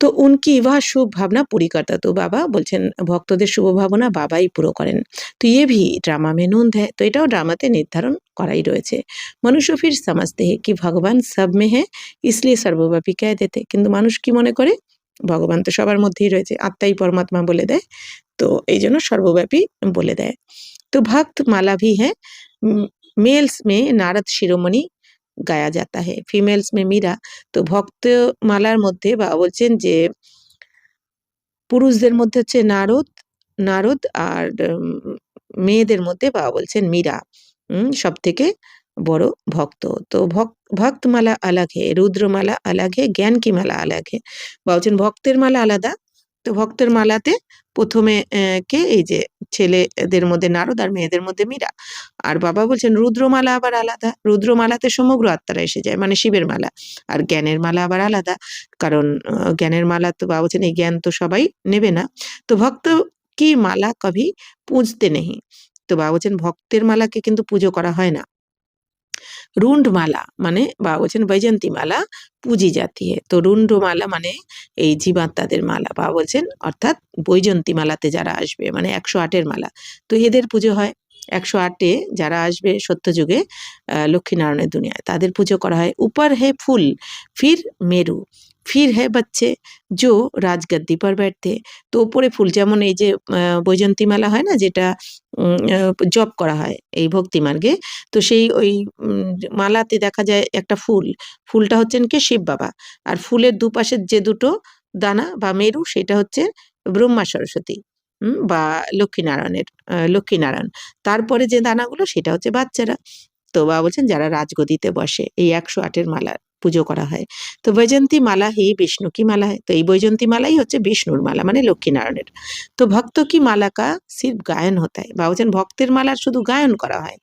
তো উনকি वह शुभ भावना पूरी करता। তো বাবা বলছেন ভক্তদের শুভ ভাবনা বাবাই পুরো করেন। তো ये भी ड्रामा में नोंद है। তো এটাও ড্রামাতে নির্ধারণ করাই রয়েছে। মনুষ্য फिर समझते हैं कि भगवान सब में है इसलिए सर्वव्यापी कह देते। কিন্তু মানুষ কি মনে করে ভগবান তো সবার মধ্যেই রয়েছে, আত্মাই পরমাত্মা বলে দেয়, তো এই জন্য সর্বব্যাপী বলে দেয়। तो भक्त माला भी है। मेल्स में नारद शिरोमणि গায়া যাতা হে, ফিমেলস মে মীরা। তো ভক্ত মালার মধ্যে বাবা বলছেন যে পুরুষদের মধ্যে হচ্ছে নারদ, নারদ আর মেয়েদের মধ্যে বাবা বলছেন মীরা সব থেকে বড় ভক্ত। তো ভক্ত মালা আলাগ হে, রুদ্র মালা আলাগ হে, জ্ঞান কি মালা আলাগ হে। বাবা বলছেন ভক্তের মালা আলাদা। তো ভক্তের মালাতে প্রথমে কে এই যে ছেলেদের মধ্যে নারদ আর মেয়েদের মধ্যে মীরা। আর বাবা বলছেন রুদ্রমালা আবার আলাদা। রুদ্রমালাতে সমগ্র আত্মারা এসে যায়, মানে শিবের মালা। আর জ্ঞানের মালা আবার আলাদা, কারণ জ্ঞানের মালা তো বাবা বলছেন এই জ্ঞান তো সবাই নেবে না। তো ভক্ত কি মালা কভি পুজতে নেই। তো বাবা বলছেন ভক্তের মালাকে কিন্তু পুজো করা হয় না। রুন্ড মালা মানে বাবা বলছেন বৈজয়ন্তী মালা পূজি জাতি হে। তো রুন্ড মালা মানে এই জীবাত্মাদের মালা বাবা বলছেন, অর্থাৎ বৈজয়ন্তী মালাতে যারা আসবে মানে 108-এর মালা, তো এদের পুজো হয়। 108-এ যারা আসবে সত্যযুগে লক্ষ্মীনারায়ণের দুনিয়ায় তাদের পুজো করা হয়। উপর হে ফুল ফির মেরু ফির হে বাচ্চে জো রাজগদ্দি পর बैठते। তো উপরে ফুল, যেমন এই যে বৈজয়ন্তী মালা হয় না, যেটা জপ করা হয় এই ভক্তি মার্গে, তো সেই ওই মালাতে দেখা যায় একটা ফুল, ফুলটা হচ্ছেন কে শিব বাবা, আর ফুলের দুপাশের যে দুটো দানা বা মেরু সেটা হচ্ছে ব্রহ্মা সরস্বতী বা লক্ষ্মীনারায়ণের লক্ষ্মীনারায়ণ। তারপরে যে দানাগুলো সেটা হচ্ছে বাচ্চারা। তো বাবা বলছেন যারা রাজগদিতে বসে এই 108-এর মালা পুজো করা হয়। তো বৈজয়ন্তী মালা হি বিষ্ণু কি মালা হয়। তো এই বৈজয়ন্তী মালাই হচ্ছে বিষ্ণুর মালা, মানে লক্ষ্মীনারায়ণের। তো ভক্ত কি মালা কা সির্ফ গায়ন হতা है। বাবা বলছেন ভক্তের মালার শুধু গায়ন করা হয়।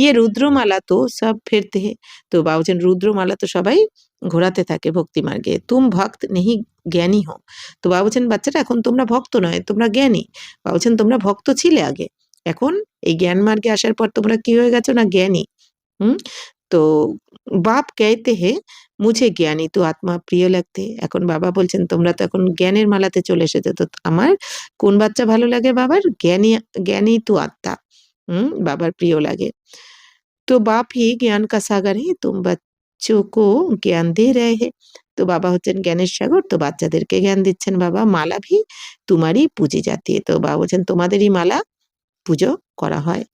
ইয়ে রুদ্রমালা তো সব ফেরতে হে। তো বাবা বলছেন রুদ্রমালা তো সবাই ঘোরাতে থাকে ভক্তি মার্গে। তুম ভক্ত নেহি জ্ঞানী হো। তো বাবা বলছেন বাচ্চাটা এখন তোমরা ভক্ত নয়, তোমরা জ্ঞানী। বাবা বলছেন তোমরা ভক্ত ছিলে আগে, এখন এই জ্ঞান মার্গে আসার পর তোমরা কি হয়ে গেছো না জ্ঞানী। তো বাপ कहते हैं মুঝে জ্ঞানী তো আত্মা প্রিয় লাগতে। এখন বাবা বলছেন তোমরা তো এখন জ্ঞানের মালাতে চলে এসেছো, তো আমার কোন বাচ্চা ভালো লাগে বাবার? জ্ঞানী, জ্ঞানী তো আত্মা বাবার প্রিয় লাগে। তো বাপ হি জ্ঞান কা সাগর হে, তুম বাচ্চো কো জ্ঞান দে রহে হে। তো বাবা হচ্ছেন জ্ঞানের সাগর, তো বাচ্চাদেরকে জ্ঞান দিচ্ছেন বাবা। মালা ভি তুমারি পূজি জাতি है। তো বাবা বলছেন তোমাদেরই মালা পুজো করা হয়।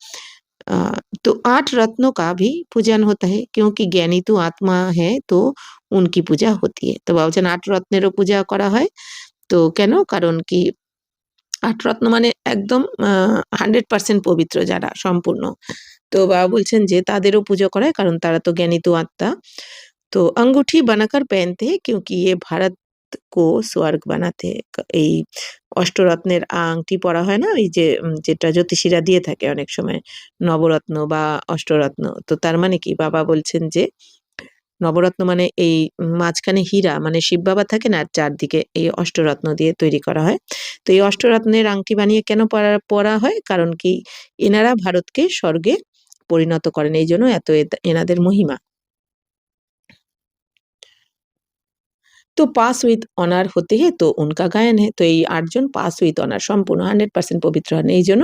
तो 8 रत्नों का भी पूजन होता है क्योंकि জ্ঞানী তো আত্মা है तो उनकी पूजा होती है। তো বাবা বলছেন 8 রত্নেরও পূজা করা হয়। তো কেন? কারণ কি 8 রত্ন মানে একদম 100% পবিত্র যারা সম্পূর্ণ। তো বাবা বলছেন যে তাদেরও পুজো করা হয় কারণ তারা তো জ্ঞানী তো আত্মা। তো अंगूठी बनाकर पहनते हैं क्योंकि ये भारत को स्वर्ग बनाते हैं। এই অষ্টরত্নের আংটি পরা হয় না, ওই যে যেটা জ্যোতিষীরা দিয়ে থাকে অনেক সময়, নবরত্ন বা অষ্টরত্ন। তো তার মানে কি বাবা বলছেন যে নবরত্ন মানে এই মাঝখানে হীরা মানে শিব বাবা থাকে না, আর চারদিকে এই অষ্টরত্ন দিয়ে তৈরি করা হয়। তো এই অষ্টরত্নের আংটি বানিয়ে কেন পরা হয়? কারণ কি এনারা ভারতকে স্বর্গে পরিণত করেন, এই জন্য এত এনাদের মহিমা। তো পাস উইথ অনার হতে হে তো উনকা গায়ন হে। তো এই 8 জন পাস উইথ অনার সম্পূর্ণ 100% পবিত্র হন, এই জন্য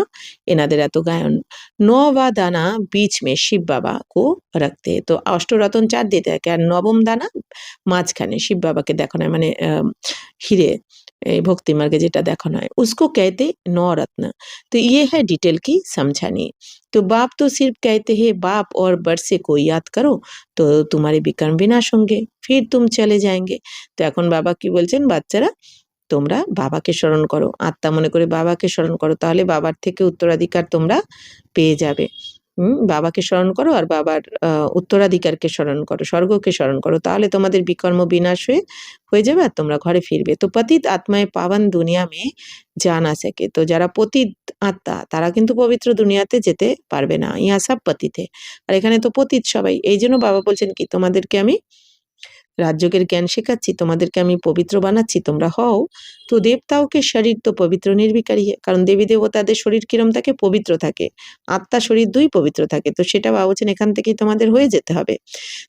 এনাদের এত গায়ন। নওয়া দানা বীচ মে শিব বাবা কো রাখতে। তো অষ্টরত্ন 4 দিতে থাকে, আর নবম দানা মাঝখানে শিব বাবাকে দেখানো হয়, মানে হিরে এই ভক্তি মার্গে যেটা দেখানো হয় उसको कहते नौ रत्न। तो ये है डिटेल की समझानी। तो बाप तो सिर्फ कहते हैं बाप और बरसे को याद करो तो तुम्हारे विकर्म विनाश होंगे फिर तुम चले जाएंगे। তো এখন বাবা কি বলছেন, বাচ্চারা তোমরা বাবাকে স্মরণ করো, আত্মা মনে করে বাবাকে স্মরণ করো, তাহলে বাবার থেকে উত্তরাধিকার তোমরা পেয়ে যাবে। বাবাকে স্মরণ করো আর বাবার উত্তরাধিকারকে স্মরণ করো, স্বর্গকে স্মরণ করো, তাহলে তোমাদের বিকর্ম বিনাশ হয়ে যাবে আর তোমরা ঘরে ফিরবে। তো পতিত আত্মায় পাবন দুনিয়া মে যা না সকে। তো যারা পতিত আত্মা তারা কিন্তু পবিত্র দুনিয়াতে যেতে পারবে না। ইহা সব পতিত হে, আর এখানে তো পতিত সবাই, এই জন্য বাবা বলছেন কি তোমাদেরকে আমি রাজযোগের জ্ঞান শেখাচ্ছি, তোমাদেরকে আমি পবিত্র বানাচ্ছি, তোমরা হও। তো দেবতাও কে শরীর তো পবিত্র নির্বিকারী है, কারণ দেবী দেবতাদের শরীর কিরম থাকে, পবিত্র থাকে, আত্মা শরীর দুই পবিত্র থাকে। তো সেটা বাবা বলছেন এখান থেকেই তোমাদের হয়ে যেতে হবে।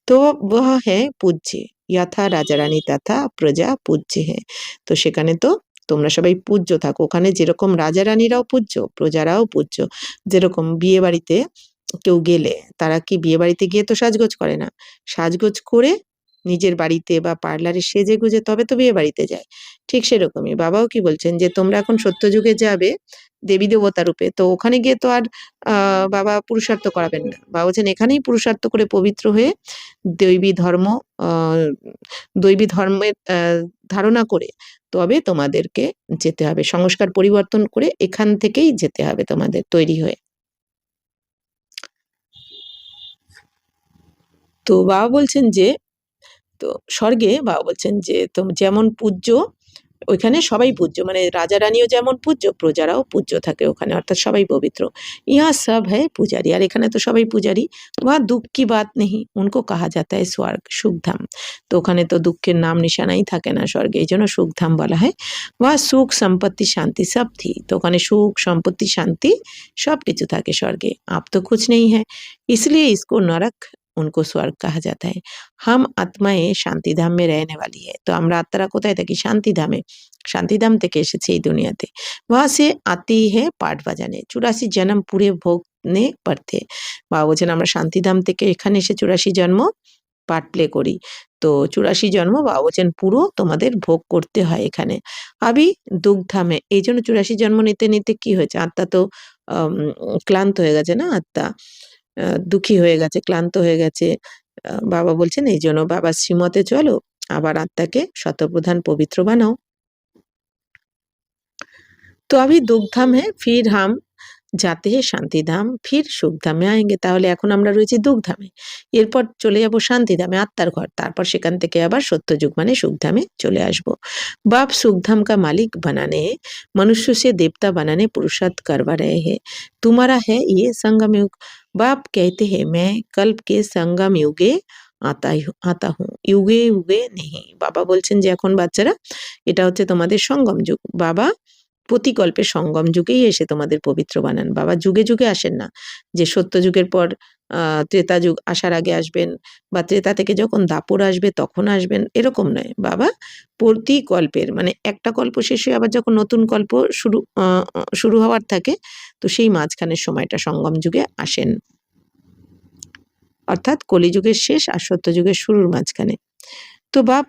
তো वह है पूज्य, यथा রাজা রানী তথা প্রজা পূজ্য है। তো সেখানে তো তোমরা সবাই পূজ্য থাকো, ওখানে যেরকম রাজা রানীরাও পূজ্য, প্রজারাও পূজ্য। যেরকম বিয়ে বাড়িতে কেউ গেলে তারা কি বিয়ে বাড়িতে গিয়ে তো সাজগোজ করে না, সাজগোজ করে নিজের বাড়িতে বা পার্লারে সেজে গুজে তবে তো বিয়ে বাড়িতে যায়। ঠিক সেরকমই বাবাও কি বলছেন যে তোমরা এখন সত্যযুগে যাবে দেবী দেবতা রূপে, তো ওখানে গিয়ে তো আর বাবা পুরুষার্থ করাবেন না। বাবা বলছেন এখানেই পুরুষার্থ করে পবিত্র হয়ে দৈবী ধর্ম আহ দৈবী ধর্মের ধারণা করে তবে তোমাদেরকে যেতে হবে, সংস্কার পরিবর্তন করে এখান থেকেই যেতে হবে তোমাদের তৈরি হয়ে। তো বাবা বলছেন যে তো স্বর্গে বাবা বলছেন যে যেমন পূজ্য ওইখানে সবাই পূজ্য, মানে রাজা রানীও যেমন পূজ্য, প্রজারাও পূজ্য থাকে ওখানে, অর্থাৎ সবাই পবিত্র। ইহা সব হ্যায় পূজারি, আর এখানে তো সবাই পূজারি। वहाँ दुख की बात नहीं, उनको कहा जाता है स्वर्ग सुखधाम। তো ওখানে তো দুঃখের নাম নিশানাই থাকে না স্বর্গে, এই জন্য সুখধাম বলা হয়। वहाँ सुख संपत्ति शांति सब थी, तो ওখানে সুখ সম্পত্তি শান্তি সব কিছু থাকে স্বর্গে। आप तो कुछ नहीं है, इसलिए इसको नरक उनको स्वर्ग कहा जाता है। हम आत्माएं शांति धाम में रहने वाली है, तो আমরা আত্মারা কোথায় থাকি, শান্তি ধামে। শান্তিধাম থেকে এসেছে এই দুনিয়াতে। वहाँ से आती है पाठ बजाने, 84 जन्म पूरे भोगने पड़ते। বাবা বলছেন আমরা শান্তিধাম থেকে এখানে এসে 84 জন্ম পার্ট প্লে করি। তো 84 জন্ম বাবা বলছেন পুরো তোমাদের ভোগ করতে হয় এখানে। আবি দুগ্ধামে, এই জন্য 84 জন্ম নিতে নিতে কি হয়েছে, আত্মা তো ক্লান্ত হয়ে গেছে না, আত্মা দুঃখী হয়ে গেছে, ক্লান্ত হয়ে গেছে। বাবা বলছেন এই জন্য বাবা শ্রীমতে চলো, আবার আত্মাকে শতপ্রধান পবিত্র বানাও। तो अभी दुग्धाम है, फिर हम जाते हैं শান্তিধাম, ফির সুখধামে আएंगे। তাহলে এখন আমরা রয়েছি দুগ্ধামে, এরপর চলে যাব শান্তিধামে, আত্মার ঘর, তারপর সেখান থেকে আবার সত্যযুগ মানে সুখধামে চলে আসব। बाप सुखधाम का मालिक बनाने, मनुष्य से देवता बनाने पुरुषार्थ करवा रहे हैं, तुम्हारा है ये संगम युग। बाप कहते हैं मैं कल्प के संगम युगे आता हूँ, युगे युगे नहीं। বাবা বলছেন যে এখন বাচ্চারা এটা হচ্ছে তোমাদের সঙ্গম যুগ, বাবা প্রতিকল্পে সঙ্গম যুগেই এসে তোমাদের পবিত্র বানান। বাবা যুগে যুগে আসেন না, যে সত্য যুগের পর ত্রেতা যুগ আসার আগে আসবেন, বা ত্রেতা থেকে যখন দাপর আসবে তখন আসবেন, এরকম নয়। বাবা প্রতিকল্পের মানে একটা কল্প শেষ হয়ে আবার যখন নতুন কল্প শুরু হওয়ার থাকে, তো সেই মাঝখানের সময়টা সঙ্গম যুগে আসেন, অর্থাৎ কলিযুগের শেষ আর সত্য যুগের শুরুর মাঝখানে। তো বাপ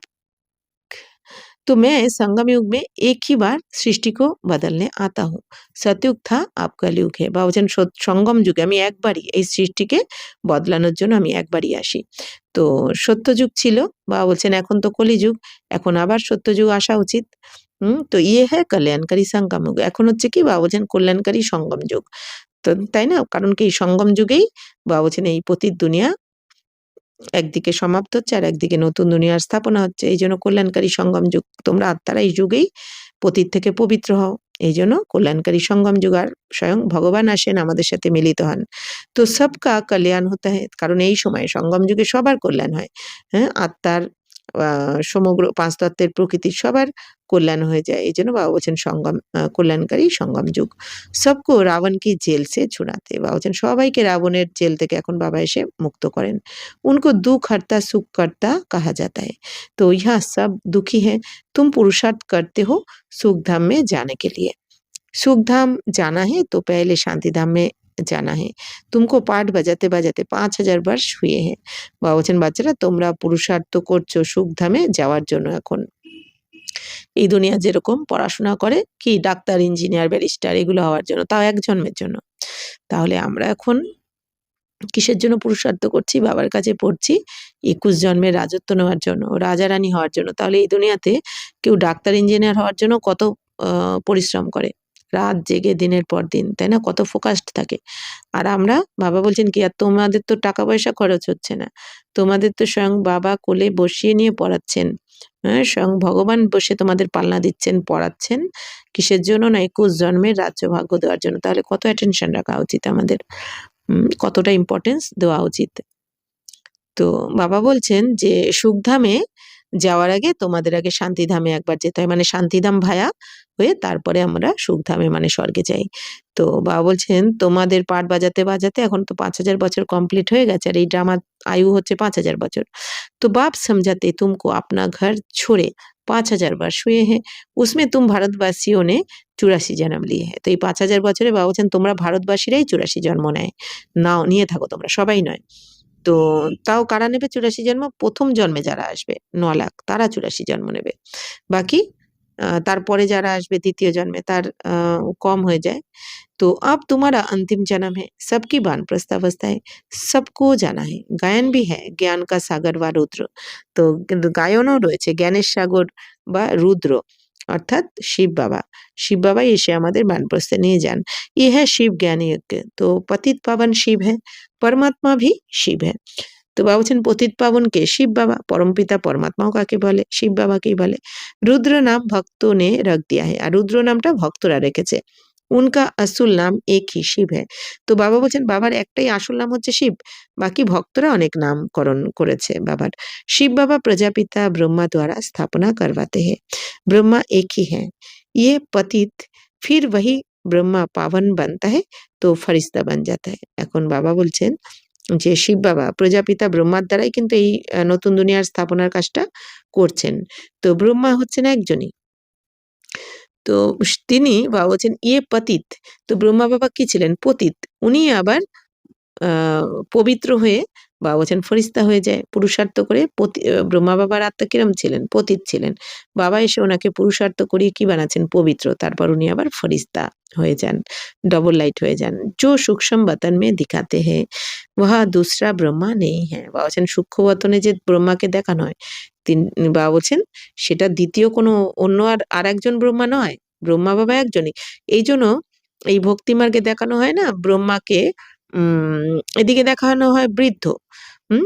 तो मैं संगम युग में एक ही बार सृष्टि को बदलने आता हूँ, सतयुग था अब कलयुग है। বাবা বলছেন সঙ্গম যুগে আমি একবারই এই সৃষ্টিকে বদলানোর জন্য আমি একবারই আসি। তো সত্যযুগ ছিল, বাবা বলছেন এখন তো কলিযুগ, এখন আবার সত্যযুগ আসা উচিত। তো ইয়ে হ্যাঁ কল্যাণকারী সঙ্গম যুগ, এখন হচ্ছে কি বাবা বলছেন কল্যাণকারী সঙ্গম যুগ। তো তাই না, কারণ কি সঙ্গম যুগেই বাবা বলছেন এই পতিত দুনিয়া একদিকে সমাপ্ত হচ্ছে আর একদিকে নতুন দুনিয়ার স্থাপনা হচ্ছে, এই জন্য কল্যাণকারী সঙ্গম যুগ। তোমরা আত্মারা এই যুগেই পতিত থেকে পবিত্র হও, এই জন্য কল্যাণকারী সঙ্গম যুগ, আর স্বয়ং ভগবান আসেন আমাদের সাথে মিলিত হন। তো সবকা কল্যাণ হতে হয়, কারণ এই সময় সঙ্গম যুগে সবার কল্যাণ হয়। হ্যাঁ, আত্মার সমগ্র পাঁচ তত্ত্বের প্রকৃতির সবার কল্যাণ হয়ে যায়, এই জন্য বাবা বলছেন সঙ্গম কল্যাণকারী সঙ্গম যুগ। সবকো রাবণ কি জেল সে ছুড়াতে, বাবা বলছেন সবাইকে রাবণের জেল থেকে এখন বাবা এসে মুক্ত করেন। उनको दुख हरता सुख करता कहा जाता है, तो यहाँ सब दुखी हैं, तुम पुरुषार्थ करते हो सुख धाम में जाने के लिए। सुख धाम जाना है तो पहले शांति धाम में जाना है, तुमको पाठ बजाते बजाते 5000 वर्ष हुए हैं। বাবা বলছেন বাচ্চারা তোমরা পুরুষার্থ করছো সুখ ধামে যাওয়ার জন্য। এখন এই দুনিয়া যেরকম পড়াশোনা করে কি ডাক্তার ইঞ্জিনিয়ার ব্যারিস্টার এগুলো হওয়ার জন্য, তাও এক জন্মের জন্য, তাহলে আমরা এখন কিসের জন্য পুরুষার্থ করছি, বাবার কাছে পড়ছি 21 জন্মের রাজত্ব নেওয়ার জন্য, রাজা রানী হওয়ার জন্য। তাহলে এই দুনিয়াতে কেউ ডাক্তার ইঞ্জিনিয়ার হওয়ার জন্য কত পরিশ্রম করে, রাত জেগে দিনের পর দিন, তাই না, কত ফোকাসড থাকে। আর আমরা বাবা বলছেন কি আর তোমাদের তো টাকা পয়সা খরচ হচ্ছে না, তোমাদের তো স্বয়ং বাবা কোলে বসিয়ে নিয়ে পড়াচ্ছেন, হ্যাঁ, স্বয়ং ভগবান বসে তোমাদের পালনা দিচ্ছেন, পড়াচ্ছেন, কিসের জন্য না 21 জন্মের রাজ্য ভাগ্য দেওয়ার জন্য। তাহলে কত অ্যাটেনশন রাখা উচিত আমাদের, কতটা ইম্পর্টেন্স দেওয়া উচিত। তো বাবা বলছেন যে সুখধামে যাওয়ার আগে তোমাদের আগে শান্তিধামে একবার যেতে হয়, মানে শান্তিধাম ভায়া হয়ে তারপরে আমরা সুখধামে মানে স্বর্গে যাই। তো বাবা বলছেন তোমাদের পাঠ বাজাতে বাজাতে এখন তো 5,000 বছর কমপ্লিট হয়ে গেছে, আর এই ড্রামার आयु হচ্ছে 5,000 বছর। तो बाप समझाते तुमको अपना घर छोड़े 5,000 वर्ष हुए हैं, उसमें तुम भारतवासियों ने 84 जन्म लिए हैं। তো এই 5,000 বছরে বাবা বলছেন তোমরা ভারতবাসীরাই 84 জন্ম নাও নিয়ে থাকো, তোমরা সবাই নয়। তো তাও কারা নেবে 84 জন্ম? প্রথম জন্মে যারা আসবে 9 লাখ তারা 84 জন্ম নেবে। বাকি তারপরে যারা আসবে দ্বিতীয় জন্মে তার কম হয়ে যায়। तो अब तुम्हारा अंतिम जन्म है, सबकी वानप्रस्थ अवस्था है, सबको जाना है। गायन भी है ज्ञान का सागर व रुद्र। তো কিন্তু গায়নও রয়েছে জ্ঞানের সাগর বা রুদ্র, অর্থাৎ শিব বাবা। শিব বাবাই এসে আমাদের বানপ্রস্থে নিয়ে যান। ये है शिव ज्ञान यज्ञ। तो पतित पावन शिव है, परमात्मा भी शिव है। তো বাবা বলছেন পতিত পাবন কে? শিব বাবা। পরমপিতা পরমাত্মাও কাকে বলে? শিব বাবাকেই বলে। রুদ্র নাম ভক্ত নে রখ দিয়া है, আর রুদ্র নামটা ভক্তরা রেখেছে। উনকা আসল নাম এক হি শিব হ্যাঁ। তো বাবা বলছেন বাবার একটাই আসল নাম হচ্ছে শিব, বাকি ভক্তরা অনেক নামকরণ করেছে বাবার। শিব বাবা প্রজাপিতা ব্রহ্মা দ্বারা স্থাপনা করवाते हैं। ब्रह्मा एक ही है, ये पतित फिर वही ब्रह्मा पावन बनता है तो फरिश्ता बन जाता है। এখন বাবা বলছেন যে শিব বাবা প্রজাপিতা ব্রহ্মার দ্বারাই কিন্তু এই নতুন দুনিয়ার স্থাপনার কাজটা করছেন। তো ব্রহ্মা হচ্ছেন একজনই। তো তিনি বাবা বলছেন ইয়ে পতিত। তো ব্রহ্মা বাবা কি ছিলেন? পতিত। উনি আবার আ পবিত্র হয়ে বাবা বলছেন ফরিস্তা হয়ে যায়। পুরুষার্থ করে ব্রহ্মা বাবার আত্মা কিরম ছিলেন? পতিত ছিলেন। বাবা এসে ওনাকে পুরুষার্থ করিয়ে কি বানাচ্ছেন? পবিত্র। তারপর উনি আবার ফরিস্তা হয়ে যান। ডবল লাইট হয়ে যান। जो सूक्ष्म वतन में दिखाते हैं वह दूसरा ब्रह्मा नहीं है। বাবা বলছেন সূক্ষ্ম বতনে যে ব্রহ্মাকে দেখানো হয় বাবা বলছেন সেটা দ্বিতীয় কোনো অন্য আরেকজন ব্রহ্মা নয়। ব্রহ্মা বাবা একজনই। এইজন্য এই ভক্তিমার্গে দেখানো হয় না ব্রহ্মাকে এদিকে দেখানো হয় বৃদ্ধ, হুম?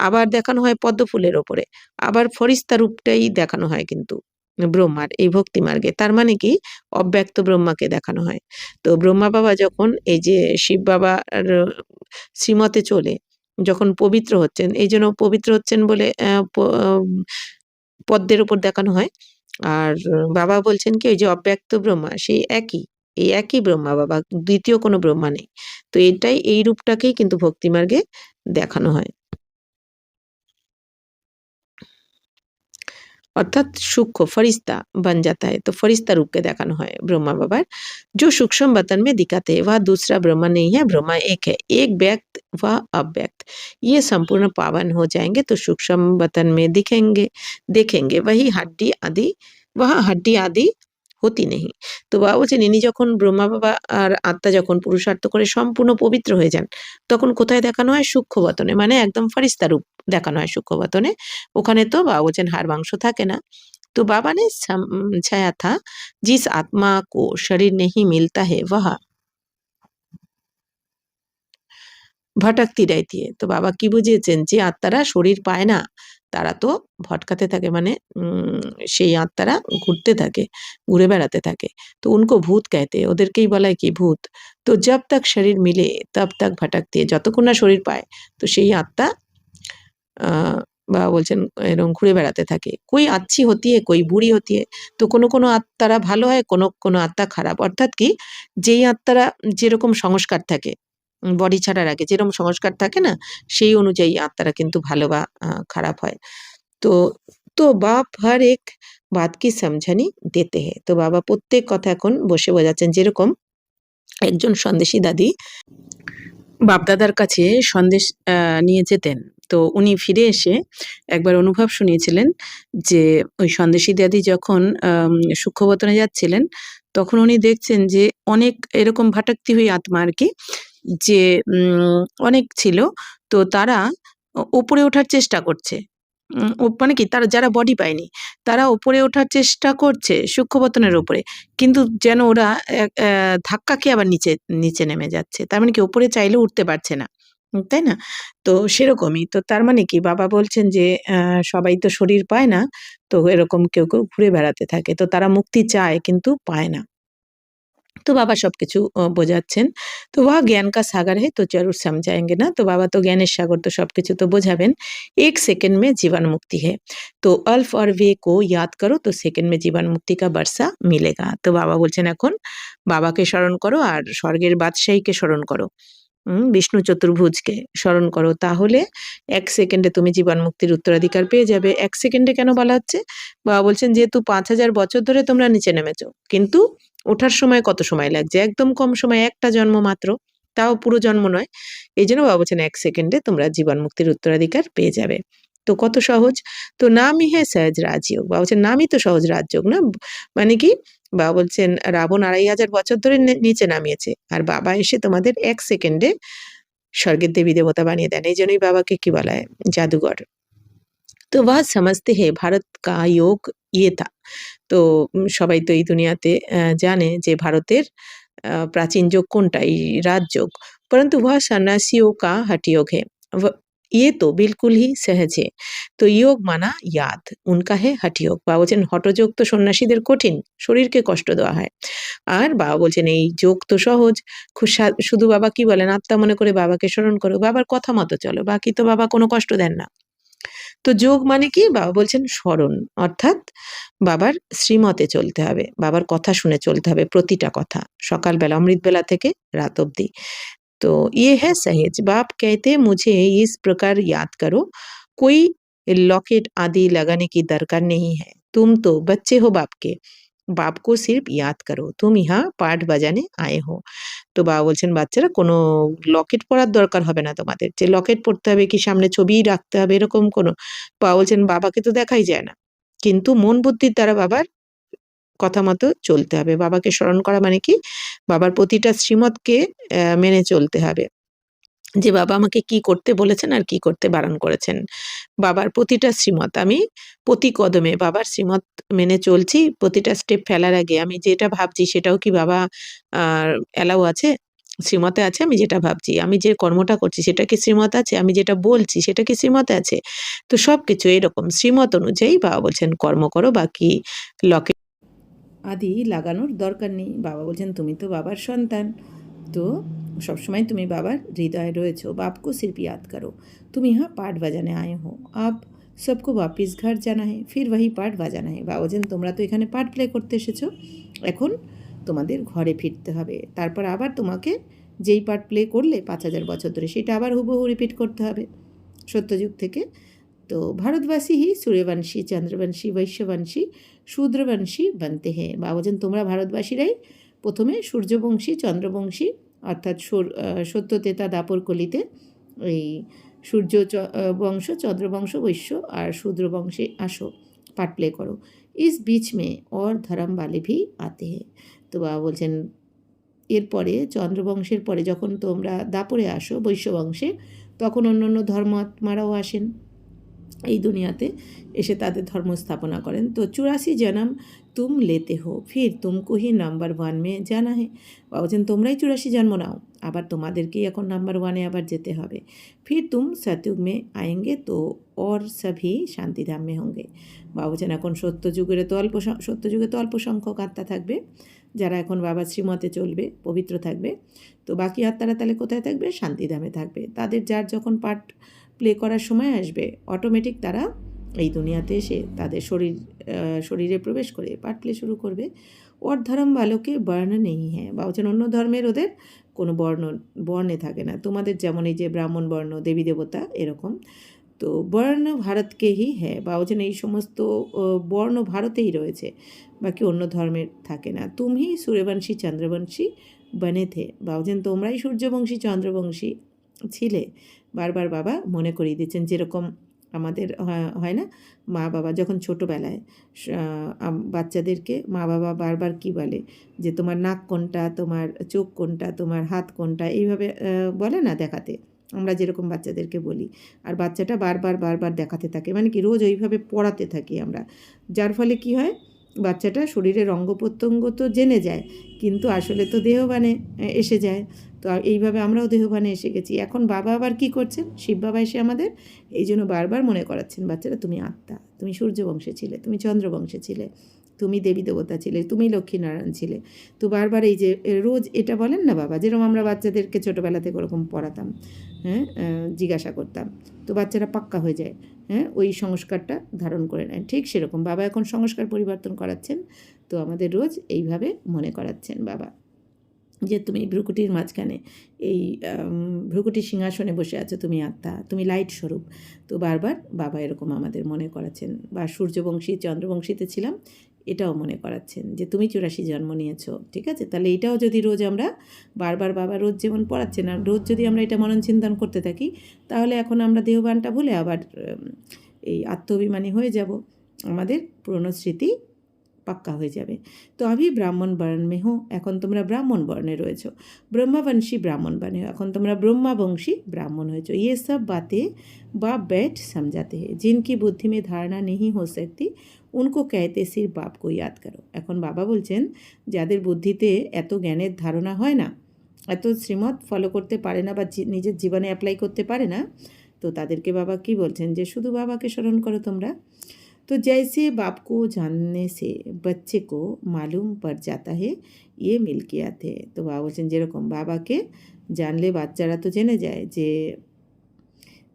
আবার দেখানো হয় পদ্মফুলের ওপরে। আবার ফরিস্তা রূপটাই দেখানো হয় কিন্তু ব্রহ্মার এই ভক্তিমার্গে। তার মানে কি? অব্যক্ত ব্রহ্মাকে দেখানো হয়। তো ব্রহ্মা বাবা যখন এই যে শিব বাবার শ্রীমতে চলে যখন পবিত্র হচ্ছেন, এইজন্য পবিত্র হচ্ছেন বলে পদ্মের উপর দেখানো হয়। আর বাবা বলছেন কি ওই যে অব্যক্ত ব্রহ্মা সেই একই, এই একই ব্রহ্মা বাবা, দ্বিতীয় কোনো ব্রহ্মা নেই। তো এটাই এই রূপটাকেই কিন্তু ভক্তিমার্গে দেখানো হয়। অর্থাৎ সূক্ষ্ম फरिश्ता बन जाता है। तो फरिश्ता रूप के देखानो है ब्रह्मा बाबार। जो सूक्ष्म वतन में दिखाते हैं वह दूसरा ब्रह्मा नहीं है, ब्रह्मा एक है, एक व्यक्त व अव्यक्त। ये संपूर्ण पावन हो जाएंगे तो सूक्ष्म वतन में दिखेंगे देखेंगे वही हड्डी आदि, वह हड्डी आदि হতি নেই। তো বাবা বলছেন ইনি যখন ব্রহ্মা বাবা আর আত্মা যখন পুরুষার্থ করে সম্পূর্ণ পবিত্র হয়ে যান তখন কোথায় দেখানো হয়? সূক্ষ্ম বতনে, মানে একদম ফরিস্তা রূপ দেখানো হয় সূক্ষ্ম বতনে। ওখানে তো বাবা বলছেন হাড় মাংস থাকে না। तो बाबा ने समझाया था जिस आत्मा को शरीर नहीं मिलता है वह ভটকতি रहती है। তো বাবা কি বুঝিয়েছেন? যে আত্মারা শরীর পায় না তারা তো ভটকাতে থাকে, মানে সেই আত্মারা ঘুরতে থাকে, ঘুরে বেড়াতে থাকে। তো উनको ভূত कहते हैं, ওদেরকেই বলা হয় কি ভূত। তো जब तक शरीर मिले तब तक भटकती है, যতক্ষণ না শরীর পায় তো সেই আত্মা বাবা বলছেন এরকম ঘুরে বেড়াতে থাকে। कोई अच्छी होती है कोई बुरी होती है। তো কোনো আত্মারা ভালো হয়, কোনো আত্মা খারাপ। অর্থাৎ কি যেই আত্মারা যেরকম সংস্কার থাকে বডি ছাড়ার আগে যেরকম সংস্কার থাকে না সেই অনুযায়ী আত্মারা কিন্তু ভালো বা খারাপ হয়। তো তো বাপ হর এক বাত কি সমঝানি দেতে হ্যায়। তো বাবা প্রত্যেক কথা এখন বসে বোঝাচ্ছেন। যেরকম একজন সন্দেশী দাদি বাপ-দাদার কাছে সন্দেশ নিয়ে যেতেন। তো উনি ফিরে এসে একবার অনুভব শুনিয়েছিলেন যে ওই সন্দেশী দাদি যখন সূক্ষ্মবতনে যাচ্ছিলেন তখন উনি দেখছেন যে অনেক এরকম ভাটাক্তি হয়ে আত্মা আরকি যে অনেক ছিল। তো তারা উপরে ওঠার চেষ্টা করছে। মানে কি তারা যারা বডি পায়নি তারা উপরে ওঠার চেষ্টা করছে সূক্ষ্মবতনের উপরে। কিন্তু যেন ওরা ধাক্কা খেয়ে আবার নিচে নেমে যাচ্ছে। তার মানে কি উপরে চাইলেও উঠতে পারছে না। তাই না? তো সেরকমই। তো তার মানে কি বাবা বলছেন যে সবাই তো শরীর পায় না। তো এরকম কেউ ঘুরে বেড়াতে থাকে। তো তারা মুক্তি চায় কিন্তু পায় না। तो बाबा सब কিছু বোঝাচ্ছেন। তো वह ज्ञान का सागर है तो जरूर समझाएंगे ना। तो बाबा तो ज्ञाনের সাগর, তো সব কিছু তো বোঝাবেন। 1 सेकंड में जीवन मुक्ति है। तो अल्फ और वे को याद करो तो सेकंड में जीवन मुक्ति का बरसा मिलेगा। তো বাবা বলছেন এখন বাবাকে স্মরণ করো আর স্বর্গের বাদশাহীকে স্মরণ করো। বিষ্ণু চতুর্ভুজকে স্মরণ করো, তাহলে 1 সেকেন্ডে তুমি জীবন মুক্তির উত্তরাধিকার পেয়ে যাবে। 1 সেকেন্ডে কেন বলা হচ্ছে? বাবা বলছেন যেহেতু 5000 বছর ধরে তোমরা নিচে নেমেছো, কিন্তু ওঠার সময় কত সময় লাগছে? একদম কম সময়, একটা জন্ম মাত্র, তাও পুরো জন্ম নয়। এইজন্য বাবা বলছেন 1 সেকেন্ডে তোমরা জীবন মুক্তির উত্তরাধিকার পেয়ে যাবে। তো কত সহজ! তো নামই হ্যাঁ সহজ রাজযোগ। বাবা বলছেন নামই তো সহজ রাজযোগ না? মানে কি? বাবা বলছেন রাবণ 2500 বছর ধরে নিচে নামিয়েছে, আর বাবা এসে তোমাদের 1 সেকেন্ডে স্বর্গের দেবী দেবতা বানিয়ে দেন। এইজন্যই বাবাকে কি বলা হয়? জাদুঘর। তো वह समझते हैं भारत का योग ये था। তো সবাই তো এই দুনিয়াতে জানে যে ভারতের प्राचीन योग কোনটা? এই রাজযোগ। परंतु वह सन्यासियों का हठ योग है। ये तो बिल्कुल ही सहज है। तो योग माना याद, उनका है हठ योग। বাবা বলছেন হঠযোগ তো সন্ন্যাসীদের কঠিন, শরীরকে কষ্ট দেওয়া হয়। আর বাবা বলছেন এই যোগ তো সহজ। শুধু বাবা কি বলেন? আত্মা মনে করে বাবাকে স্মরণ করো, বাবার কথা মতো চলো, বাকি তো বাবা কোনো কষ্ট দেন না। তো যোগ মানে কি? বাবা বলছেন স্মরণ, অর্থাৎ বাবার শ্রীমতে চলতে হবে, বাবার কথা শুনে চলতে হবে, প্রতিটা কথা, সকালবেলা অমৃতবেলা থেকে রাত অবধি। तो ये है सहेज। बाप कहते मुझे इस प्रकार याद करो, कोई लॉकेट आदि लगाने की दरकार नहीं है। तुम तो बच्चे हो बाप के, बाप को सिर्फ याद करो, तुम यहाँ पाठ बजाने आए हो। তো বাবা বলছেন বাচ্চারা কোনো লকেট পরার দরকার হবে না তোমাদের, যে লকেট পরতে হবে কি সামনে ছবি রাখতে হবে এরকম কোনো। বাবা বলছেন বাবাকে তো দেখাই যায় না, কিন্তু মন বুদ্ধির দ্বারা বাবার কথা মতো চলতে হবে। বাবাকে স্মরণ করা মানে কি? বাবার প্রতিটা শ্রীমতকে মেনে চলতে হবে, যে বাবা আমাকে কি করতে বলেছেন আর কি করতে বারণ করেছেন। বাবার প্রতিটা শ্রীমত আমি প্রতি কদমে বাবার শ্রীমত মেনে চলছি। প্রতিটা স্টেপ ফেলার আগে আমি যেটা ভাবছি সেটাও কি বাবা অ্যালাউ আছে? শ্রীমতে আছে? আমি যেটা ভাবছি, আমি যে কর্মটা করছি সেটা কি শ্রীমত আছে? আমি যেটা বলছি সেটা কি শ্রীমতে আছে? তো সবকিছু এরকম শ্রীমত অনুযায়ী বাবা বলছেন কর্ম করো, বাকি লকেট আদি লাগানোর দরকার নেই। বাবা বলছেন তুমি তো বাবার সন্তান, तो सब समय तुम्हें बाबा हृदय रয়েছো। बाप को सिर्फ याद करो, तुम यहाँ पाठ बजाने आए हो, अब सबको वापस घर जाना है, फिर वही पाठ बजाना है। বাবা বলছেন তোমরা তো এখানে পাঠ প্লে করতে এসেছো, এখন তোমাদের ঘরে ফিরতে হবে, তারপর আবার তোমাকে যেই পাঠ প্লে করলে 5000 বছর ধরে সেটা আবার হুবহু রিপিট করতে হবে সত্যযুগ থেকে। तो भारतवासी ही सूर्यवंशी, चंद्रवंशी, वैश्यवंशी, शूद्रवंशी बनते हैं। বাবা বলছেন তোমরা ভারতবাসীরাই প্রথমে সূর্যবংশী, চন্দ্রবংশী, অর্থাৎ সত্যতেতা দাপর কলিতে এই সূর্য বংশ, চন্দ্রবংশ, বৈশ্য আর শূদ্র বংশে আসো, পাঠ প্লে করো। ইস বিচ মে और धर्म वाले भी आते हैं। তো বাবা বলছেন এরপরে চন্দ্রবংশের পরে যখন তোমরা দাপরে আসো বৈশ্যবংশে, তখন অন্য অন্য ধর্মাত্মারাও আসেন এই দুনিয়াতে, এসে তাদের ধর্ম স্থাপনা করেন। তো 84 জন্ম তুম লেতে হো, ফির তুমকো হি নাম্বার 1 মে জানা হে। বাবা বলছেন তোমরাই 84 জন্ম নাও, আবার তোমাদেরকেই এখন নাম্বার 1-এ আবার যেতে হবে। ফির তুম সত্যযুগ মে আয়েঙ্গে তো और सभी শান্তিধাম মে হোঙ্গে। বাবা বলছেন এখন সত্যযুগে তো অল্প সংখ্যক আত্মা থাকবে যারা এখন বাবার শ্রীমতে চলবে, পবিত্র থাকবে। তো বাকি আত্মারা তাহলে কোথায় থাকবে? শান্তিধামে থাকবে। তাদের যার যখন পাঠ প্লে করার সময় আসবে অটোমেটিক তারা এই দুনিয়াতে এসে তাদের শরীরে প্রবেশ করে পাঠ প্লে শুরু করবে। ওর ধর্ম ভালোকে বর্ণ নেই হ্যাঁ। বা বলছেন অন্য ধর্মের ওদের কোনো বর্ণে থাকে না, তোমাদের যেমন এই যে ব্রাহ্মণ বর্ণ, দেবী দেবতা এরকম। তো বর্ণ ভারতকে হি হ্যাঁ। বা বলছেন এই সমস্ত বর্ণ ভারতেই রয়েছে, বাকি অন্য ধর্মের থাকে না। তুমি সূর্যবংশী, চন্দ্রবংশী বনে থে। বা বলছেন তোমরাই সূর্যবংশী, চন্দ্রবংশী ছিলে। বারবার বাবা মনে করিয়ে দিচ্ছেন, যেরকম আমাদের হয় না, মা বাবা যখন ছোটোবেলায় বাচ্চাদেরকে মা বাবা বারবার কি বলে যে তোমার নাক কোনটা, তোমার চোখ কোনটা, তোমার হাত কোনটা, এইভাবে বলে না দেখাতে, আমরা যেরকম বাচ্চাদেরকে বলি। আর বাচ্চাটা বারবার দেখাতে থাকে, মানে কি রোজ ওইভাবে পড়াতে থাকি আমরা, যার ফলে কি হয় বাচ্চাটা শরীরের অঙ্গ প্রত্যঙ্গ তো জেনে যায়, কিন্তু আসলে তো দেহবানে এসে যায়। তো এইভাবে আমরাও দেহভানে এসে গেছি। এখন বাবা আবার কি করছেন, শিব বাবা এসে আমাদের এই জন্য বারবার মনে করাচ্ছেন, বাচ্চারা তুমি আত্মা, তুমি সূর্যবংশে ছিলে, তুমি চন্দ্রবংশে ছিলে, তুমি দেবী দেবতা ছিলে, তুমি লক্ষ্মীনারায়ণ ছিলে। তো বারবার এই যে রোজ এটা বলেন না বাবা, যেরকম আমরা বাচ্চাদেরকে ছোটোবেলা থেকে ওরকম পড়াতাম, হ্যাঁ, জিজ্ঞাসা করতাম, তো বাচ্চারা পাক্কা হয়ে যায়, হ্যাঁ, ওই সংস্কারটা ধারণ করে নেয়। ঠিক সেরকম বাবা এখন সংস্কার পরিবর্তন করাচ্ছেন, তো আমাদের রোজ এইভাবে মনে করাচ্ছেন বাবা যে তুমি ভ্রুকুটির মাঝখানে এই ভ্রুকুটির সিংহাসনে বসে আছো, তুমি আত্মা, তুমি লাইট স্বরূপ। তো বারবার বাবা এরকম আমাদের মনে করাচ্ছেন। বা সূর্যবংশী চন্দ্রবংশীতে ছিলাম, এটাও মনে করাচ্ছেন যে তুমি 84 জন্ম নিয়েছো। ঠিক আছে, তাহলে এটাও যদি রোজ আমরা বারবার বাবা রোজ যেমন পড়াচ্ছেন, আর রোজ যদি আমরা এটা মনন চিন্তন করতে থাকি, তাহলে এখন আমরা দেহবানটা ভুলে আবার এই আত্মঅভিমানী হয়ে যাব, আমাদের পুরনো স্মৃতি পাক্কা হয়ে যাবে। তো আমি ব্রাহ্মণ বর্ণ মে হো, এখন তোমরা ব্রাহ্মণ বর্ণে রয়েছো। ব্রহ্মবংশী ব্রাহ্মণ বনে हो, এখন তোমরা ব্রহ্মাবংশী ব্রাহ্মণ হয়েছো। ये सब बातें बाप बैठ समझाते हैं, जिनकी बुद्धि में धारणा नहीं हो सकती उनको कहते सिर्फ बाप को याद करो। এখন বাবা বলছেন যাদের বুদ্ধিতে এত জ্ঞানের ধারণা হয় না, এত শ্রীমত ফলো করতে পারে না বা নিজের জীবনে অ্যাপ্লাই করতে পারে না, তো তাদেরকে বাবা কি বলছেন যে শুধু বাবাকে স্মরণ করো তোমরা। तो जैसे बाप को जानने से बच्चे को मालूम पड़ जाता है ये मिल्कियात है। तो बाबा বলছেন যেরকম বাবাকে জানলে বাচ্চারা তো জেনে যায় যে